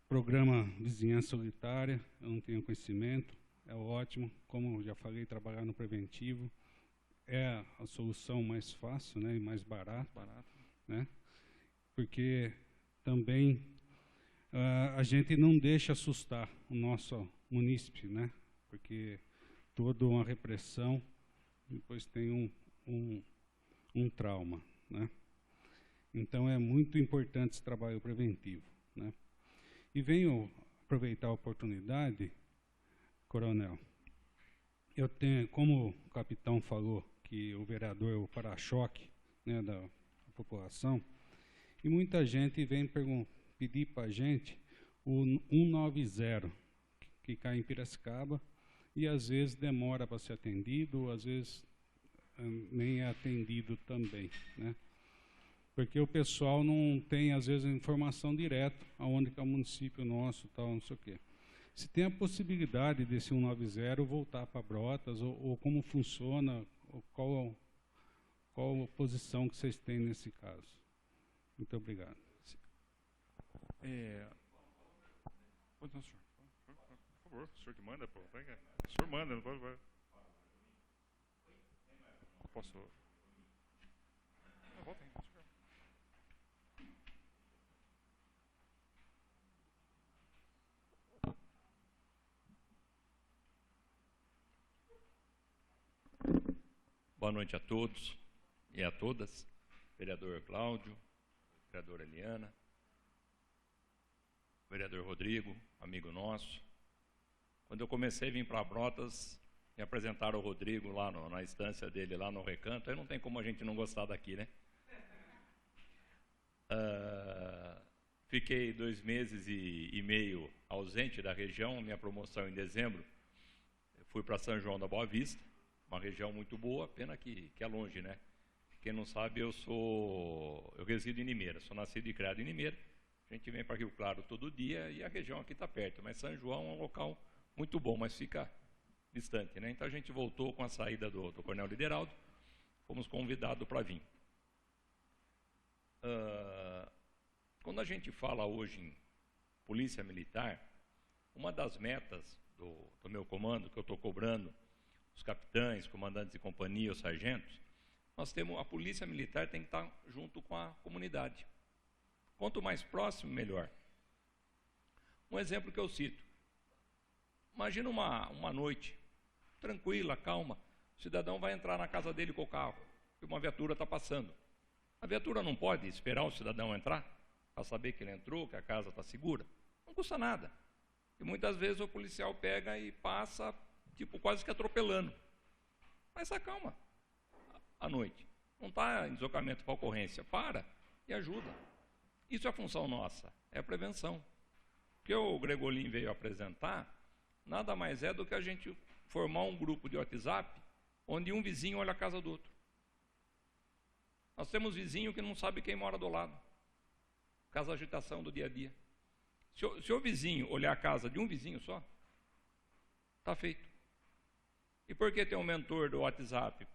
Programa Vizinhança Solidária, eu não tenho conhecimento, é ótimo, como já falei, trabalhar no preventivo é a solução mais fácil, né, e mais barata, né, porque também a gente não deixa assustar o nosso munícipe, né, porque toda uma repressão depois tem um trauma, né. Então é muito importante esse trabalho preventivo, né. E venho aproveitar a oportunidade, coronel, eu tenho, como o capitão falou, que o vereador é o para-choque, né, da população, e muita gente vem pedir para a gente o 190, que cai em Piracicaba, e às vezes demora para ser atendido, ou às vezes nem é atendido também, né? Porque o pessoal não tem, às vezes, informação direta aonde que é o município nosso, tal, não sei o quê. Se tem a possibilidade desse 190 voltar para Brotas, ou como funciona, ou qual a posição que vocês têm nesse caso? Muito obrigado. Pois não, senhor. Por favor, o senhor que manda, pô. O senhor manda, não pode. Posso. Volta aí, senhor. Boa noite a todos e a todas. Vereador Cláudio, vereadora Eliana, vereador Rodrigo, amigo nosso. Quando eu comecei a vir para Brotas, me apresentaram o Rodrigo lá na estância dele, lá no Recanto, aí não tem como a gente não gostar daqui, né? Fiquei 2 meses e meio ausente da região, minha promoção em dezembro, fui para São João da Boa Vista, uma região muito boa, pena que é longe, né? Quem não sabe, eu resido em Limeira, sou nascido e criado em Limeira. A gente vem para Rio Claro todo dia e a região aqui está perto, mas São João é um local muito bom, mas fica distante, né? Então a gente voltou com a saída do Coronel Lideraldo, fomos convidados para vir. Quando a gente fala hoje em polícia militar, uma das metas do meu comando, que eu estou cobrando, os capitães, comandantes de companhia, os sargentos, nós temos, a polícia militar tem que estar junto com a comunidade. Quanto mais próximo, melhor. Um exemplo que eu cito. Imagina uma noite, tranquila, calma, o cidadão vai entrar na casa dele com o carro, e uma viatura está passando. A viatura não pode esperar o cidadão entrar, para saber que ele entrou, que a casa está segura. Não custa nada. E muitas vezes o policial pega e passa, tipo, quase que atropelando. Mas acalma à noite. Não está em deslocamento para ocorrência. Para e ajuda. Isso é a função nossa, é a prevenção. O que o Gregolin veio apresentar nada mais é do que a gente formar um grupo de WhatsApp onde um vizinho olha a casa do outro. Nós temos vizinho que não sabe quem mora do lado, por causa da agitação do dia a dia. Se o vizinho olhar a casa de um vizinho só, está feito. E por que tem um mentor do WhatsApp,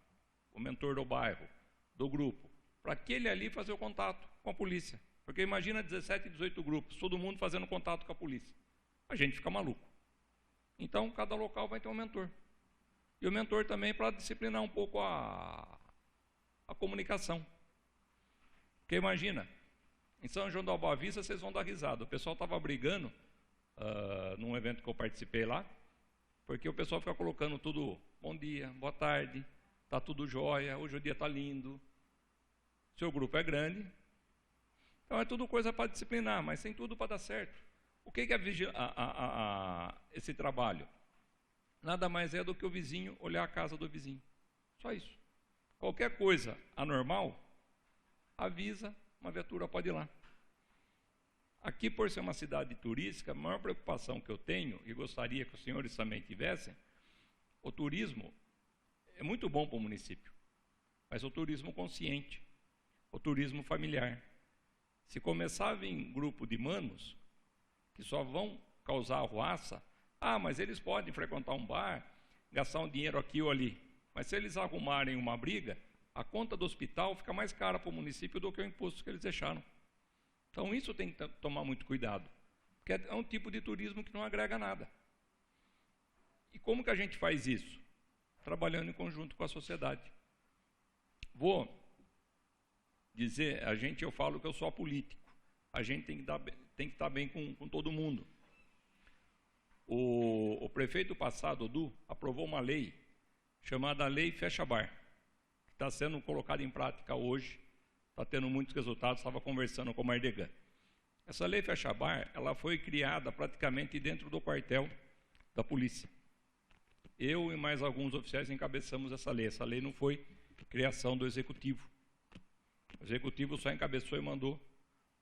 o mentor do bairro, do grupo? Para aquele ali fazer o contato com a polícia. Porque imagina 17, 18 grupos, todo mundo fazendo contato com a polícia. A gente fica maluco. Então, cada local vai ter um mentor. E o mentor também para disciplinar um pouco a comunicação. Porque imagina, em São João da Boa Vista vocês vão dar risada. O pessoal estava brigando num evento que eu participei lá, porque o pessoal fica colocando tudo, bom dia, boa tarde, está tudo jóia, hoje o dia está lindo. Seu grupo é grande. Então é tudo coisa para disciplinar, mas tem tudo para dar certo. O que é esse trabalho? Nada mais é do que o vizinho olhar a casa do vizinho. Só isso. Qualquer coisa anormal, avisa, uma viatura pode ir lá. Aqui, por ser uma cidade turística, a maior preocupação que eu tenho, e gostaria que os senhores também tivessem, o turismo é muito bom para o município, mas o turismo consciente, o turismo familiar. Se começar a vir grupo de manos, que só vão causar arruaça, mas eles podem frequentar um bar, gastar um dinheiro aqui ou ali. Mas se eles arrumarem uma briga, a conta do hospital fica mais cara para o município do que o imposto que eles deixaram. Então isso tem que tomar muito cuidado, porque é um tipo de turismo que não agrega nada. E como que a gente faz isso? Trabalhando em conjunto com a sociedade. Vou dizer, eu falo que eu sou apolítico. A gente tem que estar bem com todo mundo. O prefeito passado, Odu, aprovou uma lei chamada Lei Fecha Bar, que está sendo colocada em prática hoje, está tendo muitos resultados, estava conversando com o Mardegan. Essa Lei Fecha Bar, ela foi criada praticamente dentro do quartel da polícia. Eu e mais alguns oficiais encabeçamos essa lei. Essa lei não foi criação do Executivo. O Executivo só encabeçou e mandou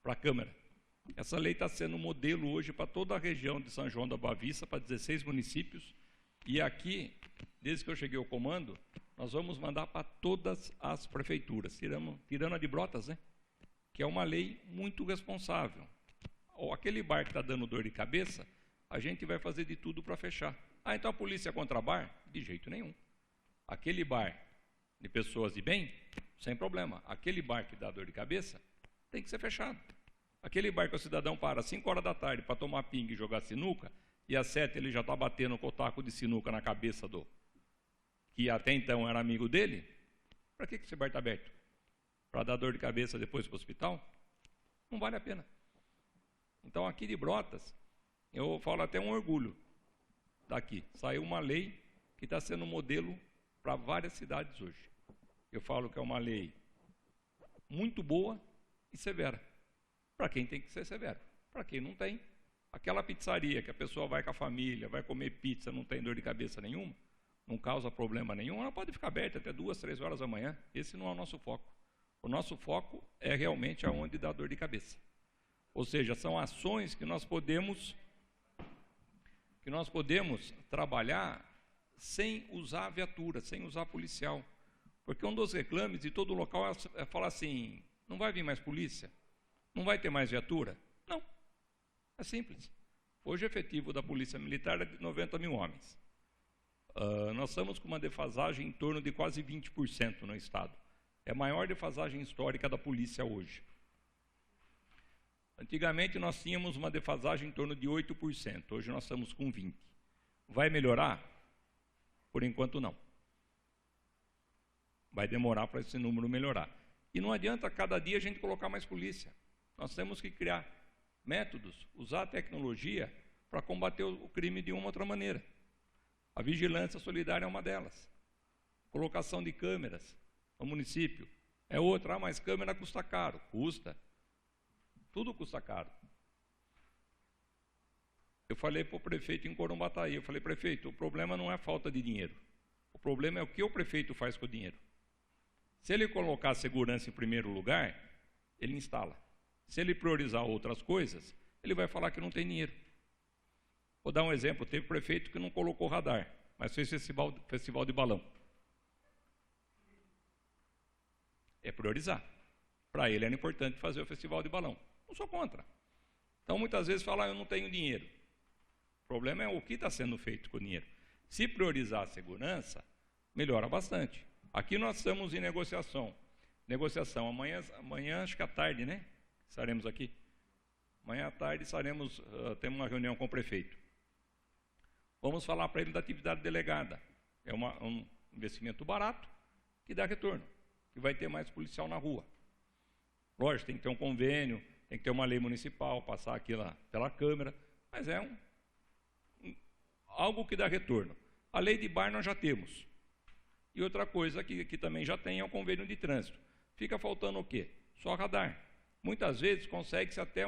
para a Câmara. Essa lei está sendo modelo hoje para toda a região de São João da Boa Vista, para 16 municípios. E aqui, desde que eu cheguei ao comando, nós vamos mandar para todas as prefeituras, tirando a de Brotas, né? Que é uma lei muito responsável. Aquele bar que está dando dor de cabeça, a gente vai fazer de tudo para fechar. Então a polícia é contra bar? De jeito nenhum. Aquele bar de pessoas de bem, sem problema. Aquele bar que dá dor de cabeça, tem que ser fechado. Aquele bar que o cidadão para às 5 horas da tarde para tomar pinga e jogar sinuca, e às 7 ele já está batendo com o taco de sinuca na cabeça do que até então era amigo dele, para que esse bar está aberto? Para dar dor de cabeça depois para o hospital? Não vale a pena. Então aqui de Brotas, eu falo até um orgulho daqui. Saiu uma lei que está sendo modelo para várias cidades hoje. Eu falo que é uma lei muito boa e severa. Para quem tem que ser severo. Para quem não tem, aquela pizzaria que a pessoa vai com a família, vai comer pizza, não tem dor de cabeça nenhuma, não causa problema nenhum, ela pode ficar aberta até 2, 3 horas da manhã. Esse não é o nosso foco. O nosso foco é realmente aonde dá dor de cabeça. Ou seja, são ações que nós podemos trabalhar sem usar viatura, sem usar policial. Porque um dos reclames de todo local é falar assim, não vai vir mais polícia? Não vai ter mais viatura? Não. É simples. Hoje o efetivo da Polícia Militar é de 90 mil homens. Nós estamos com uma defasagem em torno de quase 20% no Estado. É a maior defasagem histórica da polícia hoje. Antigamente nós tínhamos uma defasagem em torno de 8%, hoje nós estamos com 20%. Vai melhorar? Por enquanto não. Vai demorar para esse número melhorar. E não adianta cada dia a gente colocar mais polícia. Nós temos que criar métodos, usar a tecnologia para combater o crime de uma ou outra maneira. A vigilância solidária é uma delas. Colocação de câmeras no município é outra. Mas câmera custa caro. Custa. Tudo custa caro. Eu falei para o prefeito em Corumbataí, eu falei, prefeito, o problema não é a falta de dinheiro. O problema é o que o prefeito faz com o dinheiro. Se ele colocar a segurança em primeiro lugar, ele instala. Se ele priorizar outras coisas, ele vai falar que não tem dinheiro. Vou dar um exemplo, teve prefeito que não colocou radar, mas fez festival de balão. É priorizar. Para ele era importante fazer o festival de balão. Não sou contra. Então, muitas vezes fala, eu não tenho dinheiro. O problema é o que está sendo feito com o dinheiro. Se priorizar a segurança, melhora bastante. Aqui nós estamos em negociação. Negociação, amanhã acho que à tarde, né? Estaremos aqui. Amanhã à tarde temos uma reunião com o prefeito. Vamos falar para ele da atividade delegada. É um investimento barato que dá retorno, que vai ter mais policial na rua. Lógico, tem que ter um convênio, tem que ter uma lei municipal, passar aqui pela Câmara, mas é algo que dá retorno. A lei de bar nós já temos. E outra coisa que também já tem é o convênio de trânsito. Fica faltando o quê? Só radar. Muitas vezes consegue-se até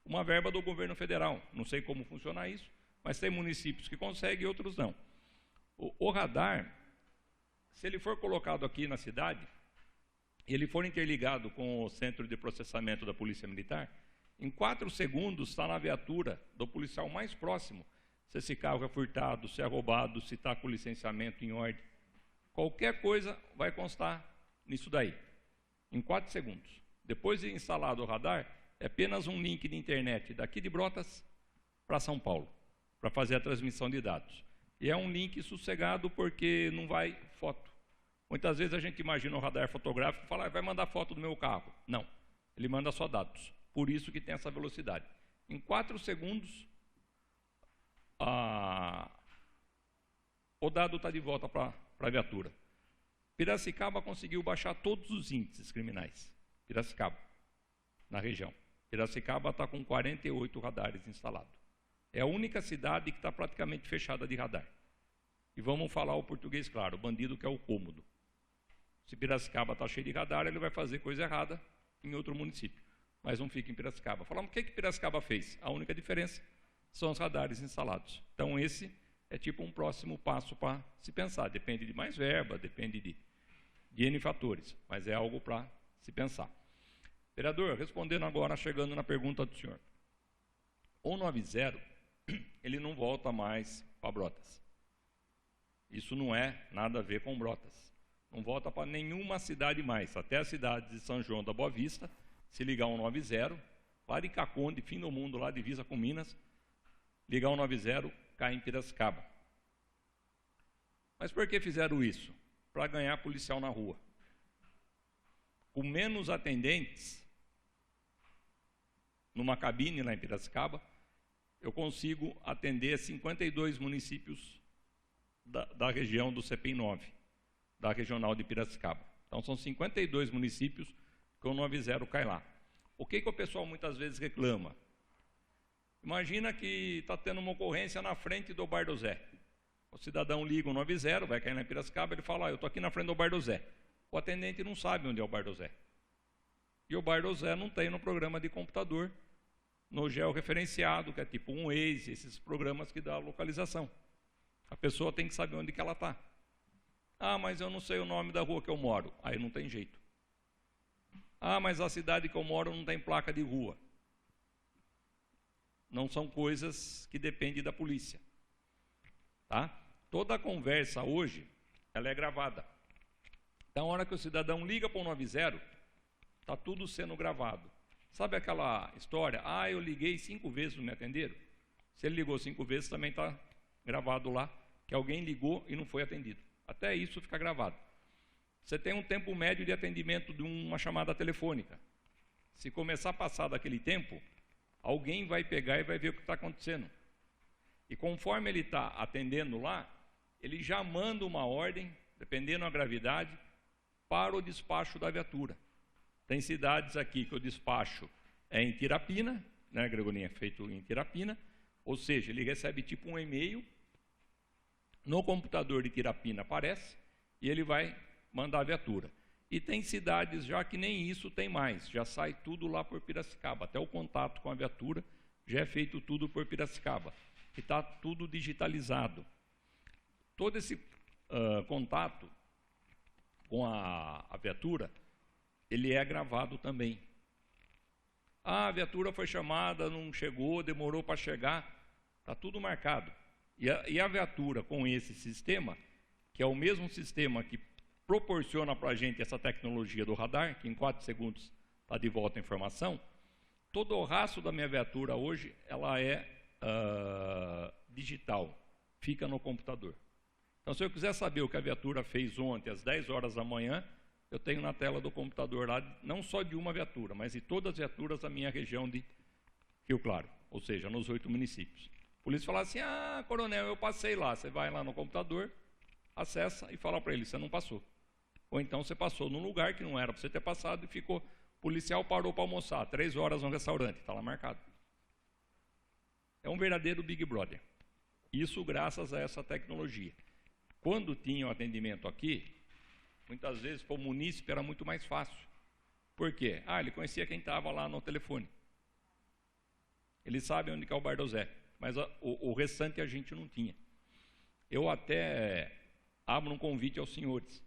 uma verba do governo federal. Não sei como funciona isso, mas tem municípios que conseguem e outros não. O radar, se ele for colocado aqui na cidade, e ele for interligado com o centro de processamento da Polícia Militar, em 4 segundos está na viatura do policial mais próximo, se esse carro é furtado, se é roubado, se está com licenciamento em ordem. Qualquer coisa vai constar nisso daí, em 4 segundos. Depois de instalado o radar, é apenas um link de internet daqui de Brotas para São Paulo, para fazer a transmissão de dados. E é um link sossegado porque não vai foto. Muitas vezes a gente imagina o radar fotográfico e fala, vai mandar foto do meu carro. Não, ele manda só dados. Por isso que tem essa velocidade. Em 4 segundos, o dado está de volta para a viatura. Piracicaba conseguiu baixar todos os índices criminais. Piracicaba, na região. Piracicaba está com 48 radares instalados. É a única cidade que está praticamente fechada de radar. E vamos falar o português claro, o bandido quer o cômodo. Se Piracicaba está cheio de radar, ele vai fazer coisa errada em outro município. Mas não fica em Piracicaba. Falamos, o que Piracicaba fez? A única diferença são os radares instalados. Então, esse é tipo um próximo passo para se pensar. Depende de mais verba, depende de N fatores, mas é algo para se pensar. Vereador, respondendo agora, chegando na pergunta do senhor. O 90, ele não volta mais para Brotas. Isso não é nada a ver com Brotas. Não volta para nenhuma cidade mais, até a cidade de São João da Boa Vista, se ligar um 90, lá de Caconde, fim do mundo, lá divisa com Minas, ligar um 90, cai em Piracicaba. Mas por que fizeram isso? Para ganhar policial na rua. Com menos atendentes, numa cabine lá em Piracicaba, eu consigo atender 52 municípios da região do CPI 9. Da regional de Piracicaba. Então, são 52 municípios que o 90 cai lá. O que o pessoal muitas vezes reclama? Imagina que está tendo uma ocorrência na frente do Bar do Zé. O cidadão liga o 90, vai cair na Piracicaba, ele fala, eu estou aqui na frente do Bar do Zé. O atendente não sabe onde é o Bar do Zé. E o Bar do Zé não tem no programa de computador, no georreferenciado, que é tipo um Waze, esses programas que dão a localização. A pessoa tem que saber onde que ela está. Ah, mas eu não sei o nome da rua que eu moro. Aí não tem jeito. Ah, mas a cidade que eu moro não tem placa de rua. Não são coisas que dependem da polícia. Tá? Toda a conversa hoje, ela é gravada. Então, a hora que o cidadão liga para o 90, está tudo sendo gravado. Sabe aquela história? Ah, eu liguei 5 vezes, não me atenderam? Se ele ligou 5 vezes, também está gravado lá, que alguém ligou e não foi atendido. Até isso fica gravado. Você tem um tempo médio de atendimento de uma chamada telefônica. Se começar a passar daquele tempo, alguém vai pegar e vai ver o que está acontecendo. E conforme ele está atendendo lá, ele já manda uma ordem, dependendo da gravidade, para o despacho da viatura. Tem cidades aqui que o despacho é em Tirapina, né, Gregorinha? É feito em Tirapina, ou seja, ele recebe tipo um e-mail, no computador de Tirapina aparece, e ele vai mandar a viatura. E tem cidades já que nem isso tem mais, já sai tudo lá por Piracicaba, até o contato com a viatura já é feito tudo por Piracicaba, que está tudo digitalizado. Todo esse contato com a viatura, ele é gravado também. Ah, a viatura foi chamada, não chegou, demorou para chegar. Está tudo marcado. E a viatura com esse sistema, que é o mesmo sistema que proporciona para a gente essa tecnologia do radar, que em 4 segundos está de volta a informação, todo o rastro da minha viatura hoje, ela é digital, fica no computador. Então, se eu quiser saber o que a viatura fez ontem, às 10 horas da manhã, eu tenho na tela do computador lá, não só de uma viatura, mas de todas as viaturas da minha região de Rio Claro, ou seja, nos 8 municípios. A polícia fala assim, ah, coronel, eu passei lá. Você vai lá no computador, acessa e fala para ele, você não passou. Ou então você passou num lugar que não era para você ter passado e ficou, o policial parou para almoçar, 3 horas no restaurante, está lá marcado. É um verdadeiro Big Brother. Isso graças a essa tecnologia. Quando tinha o atendimento aqui, muitas vezes para o munícipe era muito mais fácil. Por quê? Ah, ele conhecia quem estava lá no telefone. Ele sabe onde que é o Bar do Zé, mas o restante a gente não tinha. Eu até abro um convite aos senhores.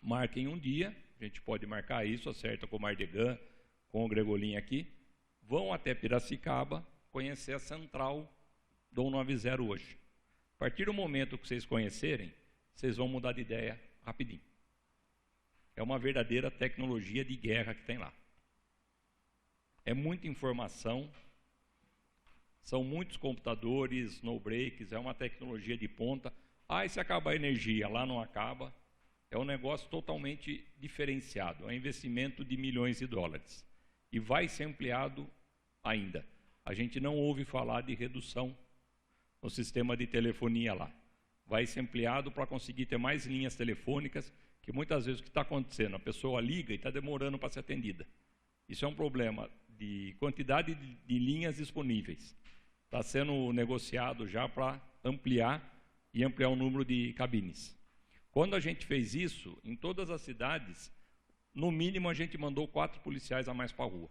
Marquem um dia, a gente pode marcar isso, acerta com o Mardegan, com o Gregolin aqui, vão até Piracicaba conhecer a central do 190 hoje. A partir do momento que vocês conhecerem, vocês vão mudar de ideia rapidinho. É uma verdadeira tecnologia de guerra que tem lá. É muita informação, são muitos computadores, no breaks, é uma tecnologia de ponta. Ah, e se acabar a energia? Lá não acaba. É um negócio totalmente diferenciado, é um investimento de milhões de dólares. E vai ser ampliado ainda. A gente não ouve falar de redução no sistema de telefonia lá. Vai ser ampliado para conseguir ter mais linhas telefônicas, que muitas vezes o que está acontecendo? A pessoa liga e está demorando para ser atendida. Isso é um problema de quantidade de linhas disponíveis. Está sendo negociado já para ampliar e ampliar o número de cabines. Quando a gente fez isso, em todas as cidades, no mínimo a gente mandou 4 policiais a mais para a rua.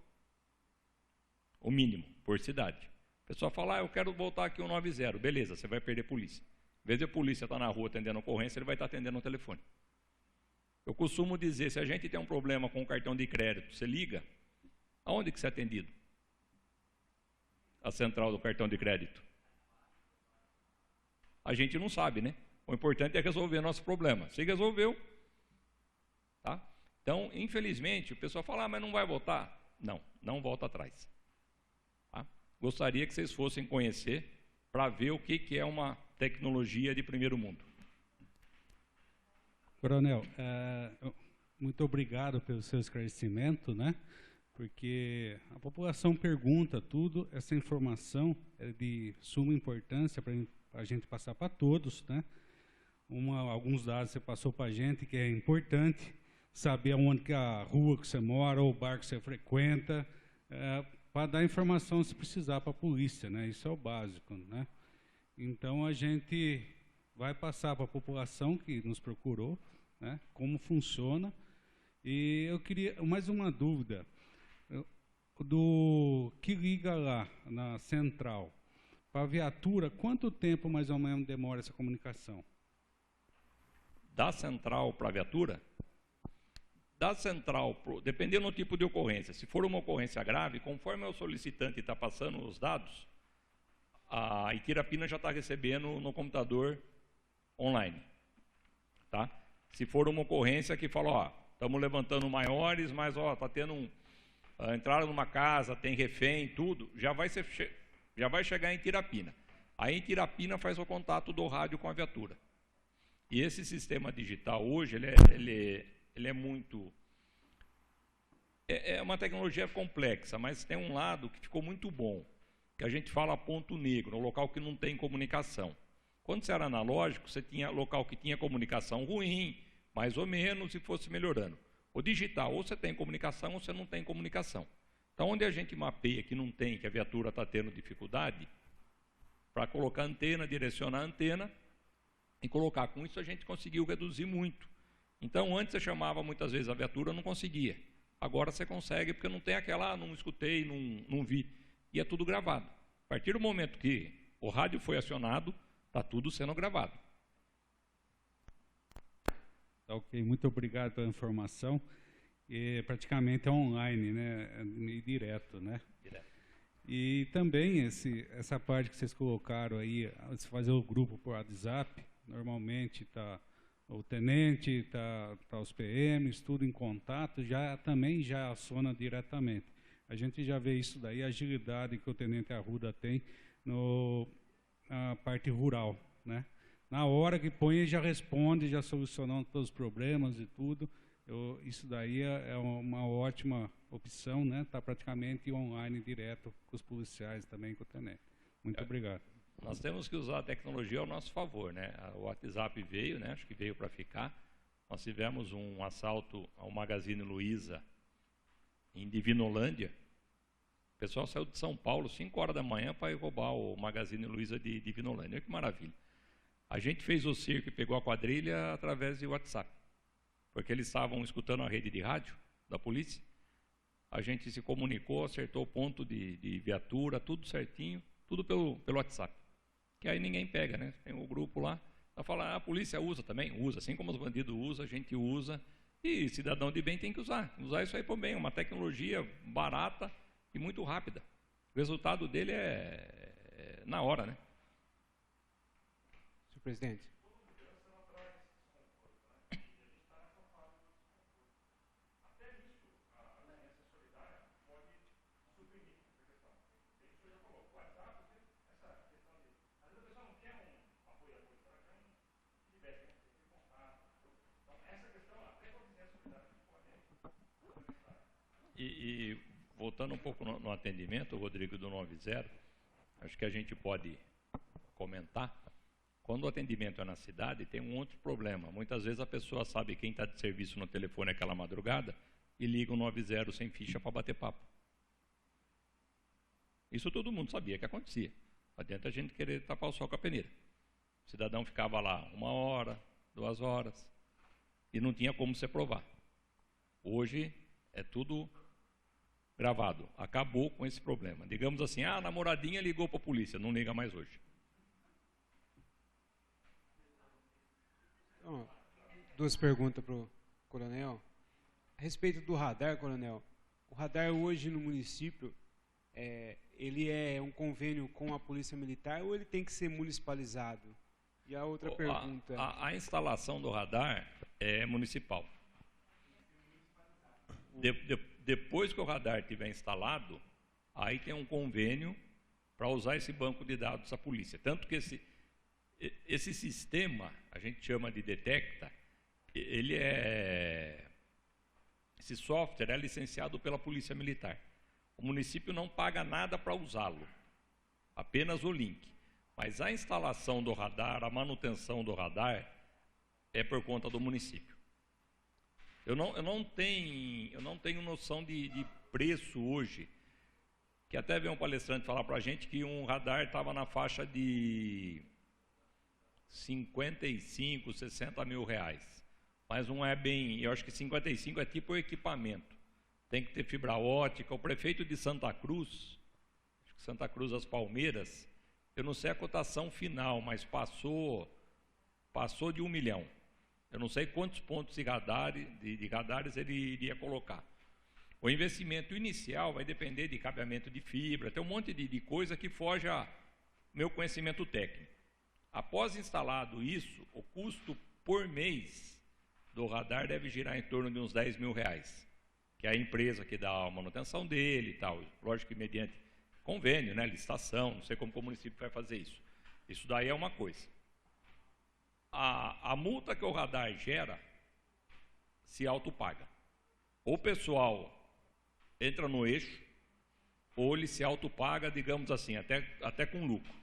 O mínimo, por cidade. O pessoal fala, ah, eu quero voltar aqui 190. Beleza, você vai perder polícia. Em vez de a polícia estar na rua atendendo a ocorrência, ele vai estar atendendo o telefone. Eu costumo dizer, se a gente tem um problema com o cartão de crédito, você liga, aonde que você é atendido? A central do cartão de crédito. A gente não sabe, né? O importante é resolver nosso problema. Se resolveu, tá? Então, infelizmente, o pessoal fala, ah, mas não vai voltar. Não, não volta atrás. Tá? Gostaria que vocês fossem conhecer para ver o que é uma tecnologia de primeiro mundo. Coronel, muito obrigado pelo seu esclarecimento, né? Porque a população pergunta tudo, essa informação é de suma importância para a gente passar para todos, né? Alguns dados você passou para a gente que é importante saber onde que é a rua que você mora ou o bar que você frequenta, para dar informação se precisar para a polícia, né? Isso é o básico, né? Então a gente vai passar para a população que nos procurou, né? Como funciona. E eu queria mais uma dúvida do que liga lá na central para a viatura, quanto tempo mais ou menos demora essa comunicação? Da central para a viatura? Da central, dependendo do tipo de ocorrência, se for uma ocorrência grave, conforme o solicitante está passando os dados, a Itirapina já está recebendo no computador online. Tá? Se for uma ocorrência que fala, ó, estamos levantando maiores, mas ó, está tendo entraram numa casa, tem refém, tudo, já vai chegar em Itirapina. A Itirapina faz o contato do rádio com a viatura. E esse sistema digital hoje, ele é muito... É uma tecnologia complexa, mas tem um lado que ficou muito bom, que a gente fala ponto negro, no local que não tem comunicação. Quando você era analógico, você tinha local que tinha comunicação ruim, mais ou menos, e fosse melhorando. O digital, ou você tem comunicação ou você não tem comunicação. Então, onde a gente mapeia que não tem, que a viatura está tendo dificuldade, para colocar antena, direcionar a antena, e colocar. Com isso, a gente conseguiu reduzir muito. Então, antes você chamava muitas vezes a viatura, não conseguia. Agora você consegue, porque não tem aquela, não escutei, não vi. E é tudo gravado. A partir do momento que o rádio foi acionado, está tudo sendo gravado. Ok, muito obrigado pela informação. E praticamente é online, né? E direto, né? Direto. E também essa parte que vocês colocaram aí, se fazer o grupo por WhatsApp, normalmente está o tenente, tá os PMs, tudo em contato, também já aciona diretamente. A gente já vê isso daí, a agilidade que o tenente Arruda tem na parte rural, né? Na hora que põe, ele já responde, já solucionando todos os problemas e tudo. Isso daí é uma ótima opção, né? Está praticamente online direto com os policiais também, com o tenente. Muito obrigado. Nós temos que usar a tecnologia ao nosso favor, né? O WhatsApp veio, né? Acho que veio para ficar. Nós tivemos um assalto ao Magazine Luiza em Divinolândia. O pessoal saiu de São Paulo 5 horas da manhã para ir roubar o Magazine Luiza de Divinolândia. Olha que maravilha. A gente fez o circo e pegou a quadrilha através de WhatsApp, porque eles estavam escutando a rede de rádio da polícia. A gente se comunicou, acertou o ponto de viatura, tudo certinho, tudo pelo WhatsApp. Que aí ninguém pega, né? Tem o grupo lá, fala, a polícia usa também, usa, assim como os bandidos usam, a gente usa, e cidadão de bem tem que usar isso aí por bem, uma tecnologia barata e muito rápida. O resultado dele é na hora, né? Senhor presidente. E voltando um pouco no atendimento, Rodrigo, do 90, acho que a gente pode comentar. Quando o atendimento é na cidade, tem um outro problema. Muitas vezes a pessoa sabe quem está de serviço no telefone aquela madrugada e liga o 90 sem ficha para bater papo. Isso todo mundo sabia que acontecia. Não adianta a gente querer tapar o sol com a peneira. O cidadão ficava lá 1 hora, 2 horas, e não tinha como se provar. Hoje é tudo gravado. Acabou com esse problema. Digamos assim, a namoradinha ligou para a polícia, não liga mais hoje. Então, 2 perguntas para o coronel. A respeito do radar, coronel, o radar hoje no município, ele é um convênio com a Polícia Militar ou ele tem que ser municipalizado? E a outra pergunta... A instalação do radar é municipal. Depois que o radar estiver instalado, aí tem um convênio para usar esse banco de dados da polícia. Tanto que esse sistema, a gente chama de Detecta, esse software é licenciado pela Polícia Militar. O município não paga nada para usá-lo, apenas o link. Mas a instalação do radar, a manutenção do radar, é por conta do município. Eu não tenho noção de preço hoje, que até veio um palestrante falar para a gente que um radar estava na faixa de 55, 60 mil reais. Mas não é bem, eu acho que 55 é tipo equipamento. Tem que ter fibra ótica. O prefeito de Santa Cruz, acho que Santa Cruz das Palmeiras, eu não sei a cotação final, mas passou de 1 milhão. Eu não sei quantos pontos de radares ele iria colocar. O investimento inicial vai depender de cabeamento de fibra, tem um monte de coisa que foge ao meu conhecimento técnico. Após instalado isso, o custo por mês do radar deve girar em torno de uns 10 mil reais, que é a empresa que dá a manutenção dele e tal. Lógico que mediante convênio, né, licitação, não sei como o município vai fazer isso. Isso daí é uma coisa. A multa que o radar gera se autopaga. Ou o pessoal entra no eixo, ou ele se autopaga, digamos assim, até com lucro.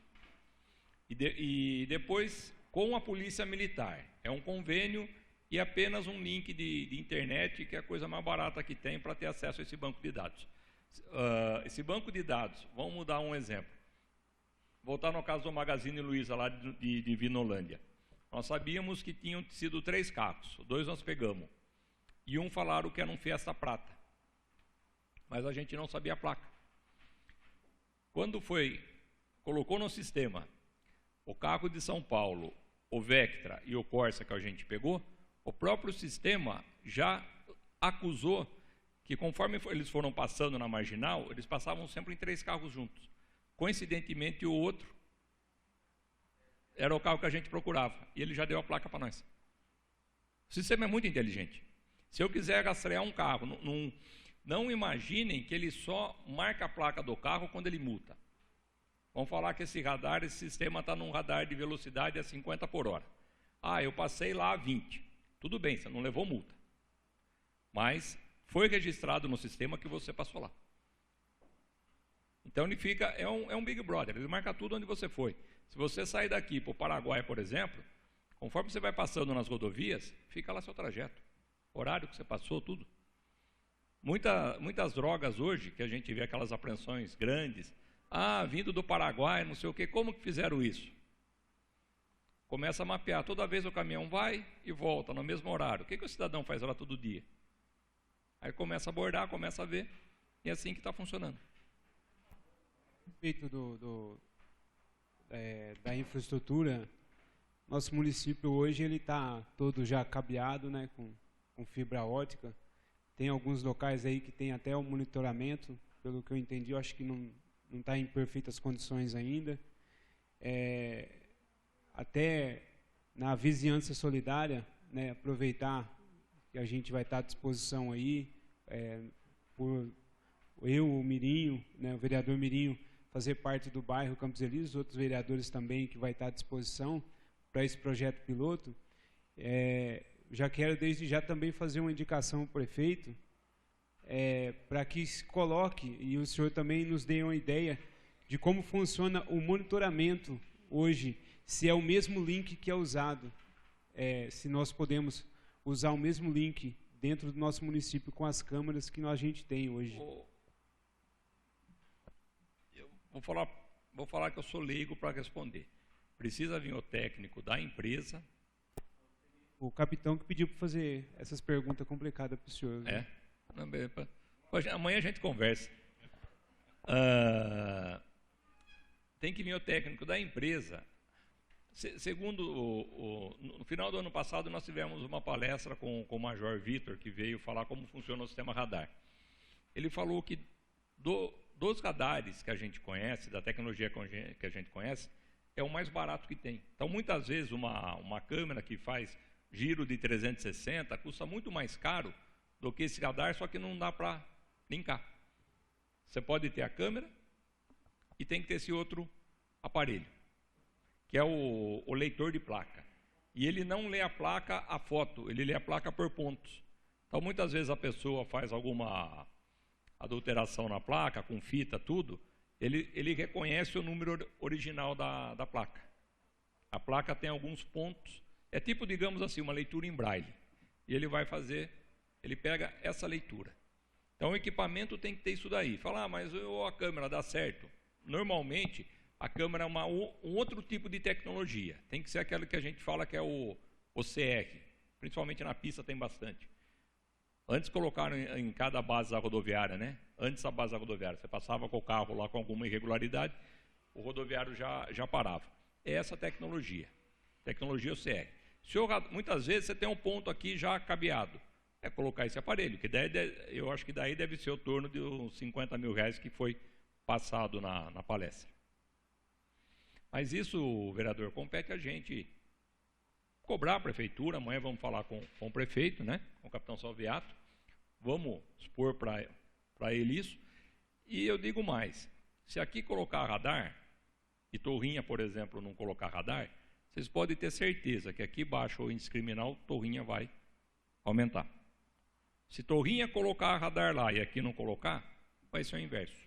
E depois, com a Polícia Militar, é um convênio e apenas um link de internet, que é a coisa mais barata que tem para ter acesso a esse banco de dados. Esse banco de dados, vamos mudar um exemplo. Voltar no caso do Magazine Luiza, lá de Divinolândia. Nós sabíamos que tinham sido 3 carros, 2 nós pegamos, e um falaram que era um Fiesta Prata, mas a gente não sabia a placa. Quando colocou no sistema o carro de São Paulo, o Vectra e o Corsa que a gente pegou, o próprio sistema já acusou que conforme eles foram passando na marginal, eles passavam sempre em 3 carros juntos. Coincidentemente, o outro era o carro que a gente procurava, e ele já deu a placa para nós. O sistema é muito inteligente. Se eu quiser rastrear um carro, não imaginem que ele só marca a placa do carro quando ele multa. Vamos falar que esse sistema está num radar de velocidade a 50 por hora. Ah, eu passei lá a 20. Tudo bem, você não levou multa. Mas foi registrado no sistema que você passou lá. Então ele fica, é um Big Brother, ele marca tudo onde você foi. Se você sair daqui para o Paraguai, por exemplo, conforme você vai passando nas rodovias, fica lá seu trajeto, horário que você passou, tudo. Muitas drogas hoje, que a gente vê aquelas apreensões grandes, vindo do Paraguai, não sei o quê, como que fizeram isso? Começa a mapear, toda vez o caminhão vai e volta no mesmo horário. O que o cidadão faz lá todo dia? Aí começa a abordar, começa a ver, e é assim que está funcionando. Respeito da infraestrutura, nosso município hoje ele está todo já cabeado, né, com fibra ótica. Tem alguns locais aí que tem até o monitoramento, pelo que eu entendi, eu acho que não está em perfeitas condições ainda. Até na vizinhança solidária, né, aproveitar que a gente vai estar à disposição aí, por eu, o Mirinho, né, o vereador Mirinho, fazer parte do bairro Campos Elíseos, outros vereadores também que vai estar à disposição para esse projeto piloto. Já quero desde já também fazer uma indicação ao prefeito, para que se coloque, e o senhor também nos dê uma ideia de como funciona o monitoramento hoje, se é o mesmo link que é usado, se nós podemos usar o mesmo link dentro do nosso município com as câmeras que a gente tem hoje. Eu vou falar que eu sou leigo para responder. Precisa vir o técnico da empresa. O capitão que pediu para fazer essas perguntas complicadas para o senhor. Né? Amanhã a gente conversa. Tem que vir o técnico da empresa. Segundo, no final do ano passado, nós tivemos uma palestra com o Major Vitor, que veio falar como funciona o sistema radar. Ele falou que dos radares que a gente conhece, da tecnologia que a gente conhece, é o mais barato que tem. Então, muitas vezes, uma câmera que faz giro de 360 custa muito mais caro do que esse radar, só que não dá para linkar. Você pode ter a câmera e tem que ter esse outro aparelho, que é o leitor de placa. E ele não lê a placa, a foto, ele lê a placa por pontos. Então, muitas vezes a pessoa faz alguma adulteração na placa, com fita, tudo, ele reconhece o número original da placa. A placa tem alguns pontos, é tipo, digamos assim, uma leitura em braille. E ele vai fazer, ele pega essa leitura. Então, o equipamento tem que ter isso daí. Fala, mas a câmera dá certo. Normalmente, a câmera é um outro tipo de tecnologia. Tem que ser aquela que a gente fala que é o CR. Principalmente na pista tem bastante. Antes colocaram em cada base da rodoviária, né? Antes da base da rodoviária. Você passava com o carro lá com alguma irregularidade, o rodoviário já parava. É essa tecnologia. Tecnologia OCR. Muitas vezes você tem um ponto aqui já cabeado. É colocar esse aparelho, que eu acho que daí deve ser o torno de uns 50 mil reais que foi passado na palestra. Mas isso, vereador, compete a gente cobrar a prefeitura. Amanhã vamos falar com o prefeito, né? Com o capitão Salviato. Vamos expor para ele isso. E eu digo mais, se aqui colocar radar, e Torrinha, por exemplo, não colocar radar, vocês podem ter certeza que aqui baixa o índice criminal, Torrinha vai aumentar. Se Torrinha colocar radar lá e aqui não colocar, vai ser o inverso.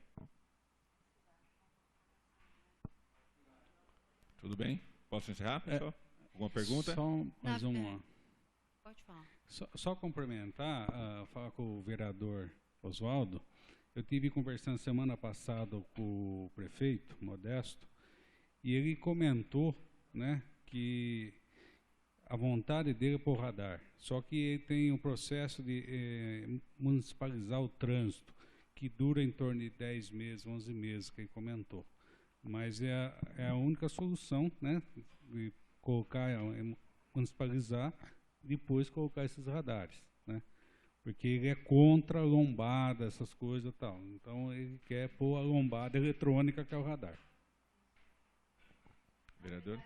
Tudo bem? Posso encerrar, pessoal? Alguma pergunta? Só mais uma. Pode falar. Só complementar, falar com o vereador Oswaldo. Eu tive conversando semana passada com o prefeito Modesto, e ele comentou, né, que a vontade dele é por radar, só que ele tem um processo de municipalizar o trânsito, que dura em torno de 10 meses, 11 meses, que ele comentou. Mas é a única solução, né, de colocar, municipalizar, depois colocar esses radares, né. porque ele é contra a lombada, essas coisas e tal. Então, ele quer pôr a lombada eletrônica, que é o radar. Vereador?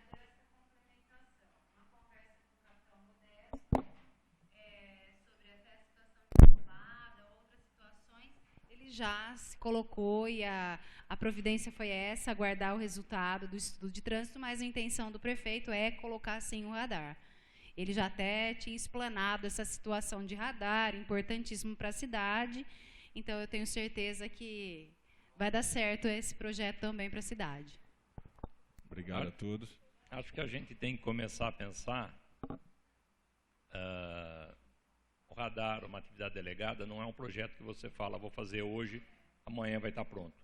Já se colocou e a providência foi essa, aguardar o resultado do estudo de trânsito, mas a intenção do prefeito é colocar sim o radar. Ele já até tinha explanado essa situação de radar, importantíssimo para a cidade, então eu tenho certeza que vai dar certo esse projeto também para a cidade. Obrigado a todos. Acho que a gente tem que começar a pensar, o radar, uma atividade delegada, não é um projeto que você fala, vou fazer hoje, amanhã vai estar pronto.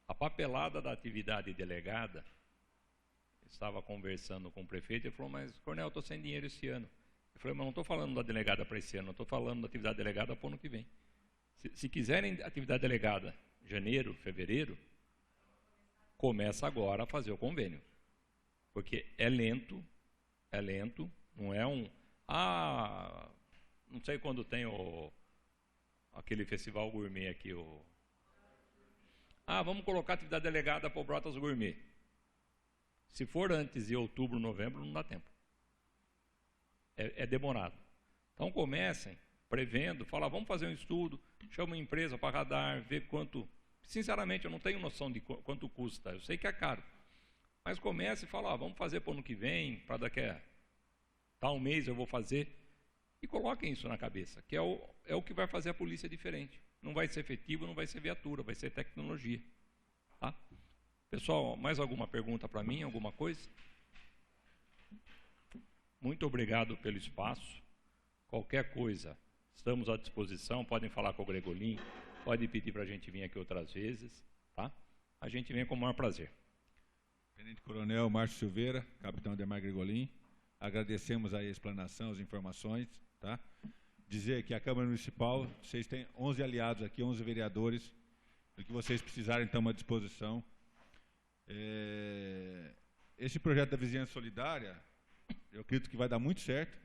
A papelada da atividade delegada, eu estava conversando com o prefeito, ele falou, mas, Coronel, eu estou sem dinheiro esse ano. Eu falei, mas não estou falando da delegada para esse ano, eu estou falando da atividade delegada para o ano que vem. Se quiserem atividade delegada, janeiro, fevereiro, começa agora a fazer o convênio. Porque é lento, não é um... não sei quando tem aquele festival gourmet aqui. Vamos colocar atividade delegada para o Brotas Gourmet. Se for antes de outubro, novembro, não dá tempo. É demorado. Então comecem prevendo, fala, vamos fazer um estudo, chama uma empresa para radar, ver quanto... Sinceramente, eu não tenho noção de quanto custa, eu sei que é caro. Mas comece e fala, vamos fazer para o ano que vem, para daqui a tal mês eu vou fazer. E coloquem isso na cabeça, que é o que vai fazer a polícia diferente. Não vai ser efetivo, não vai ser viatura, vai ser tecnologia. Tá? Pessoal, mais alguma pergunta para mim, alguma coisa? Muito obrigado pelo espaço. Qualquer coisa, estamos à disposição, podem falar com o Gregolin, podem pedir para a gente vir aqui outras vezes. Tá? A gente vem com o maior prazer. Tenente Coronel Márcio Silveira, capitão Ademar Gregolin, agradecemos aí a explanação, as informações, tá? Dizer que a Câmara Municipal, vocês têm 11 aliados aqui, 11 vereadores, do que vocês precisarem, estamos à disposição. Esse projeto da vizinhança solidária, eu acredito que vai dar muito certo,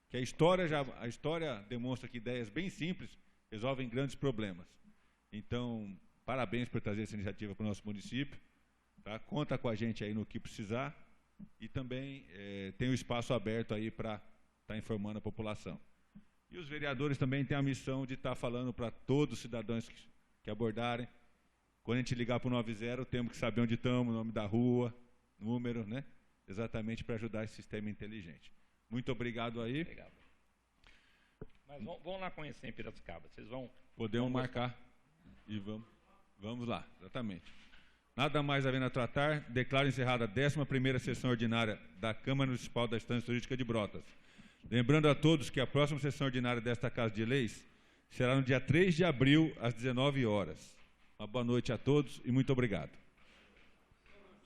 que a história demonstra que ideias bem simples resolvem grandes problemas. Então, parabéns por trazer essa iniciativa para o nosso município. Tá? Conta com a gente aí no que precisar e também tem o espaço aberto aí para estar informando a população. E os vereadores também têm a missão de estar falando para todos os cidadãos que abordarem. Quando a gente ligar para o 90, temos que saber onde estamos, nome da rua, número, né? Exatamente para ajudar esse sistema inteligente. Muito obrigado aí. Obrigado. Mas vão lá conhecer em Piracicaba, vocês vão... Podemos marcar e vamos lá, exatamente. Nada mais havendo a tratar, declaro encerrada a 11ª sessão ordinária da Câmara Municipal da Estância Turística de Brotas. Lembrando a todos que a próxima sessão ordinária desta Casa de Leis será no dia 3 de abril, às 19 horas. Uma boa noite a todos e muito obrigado.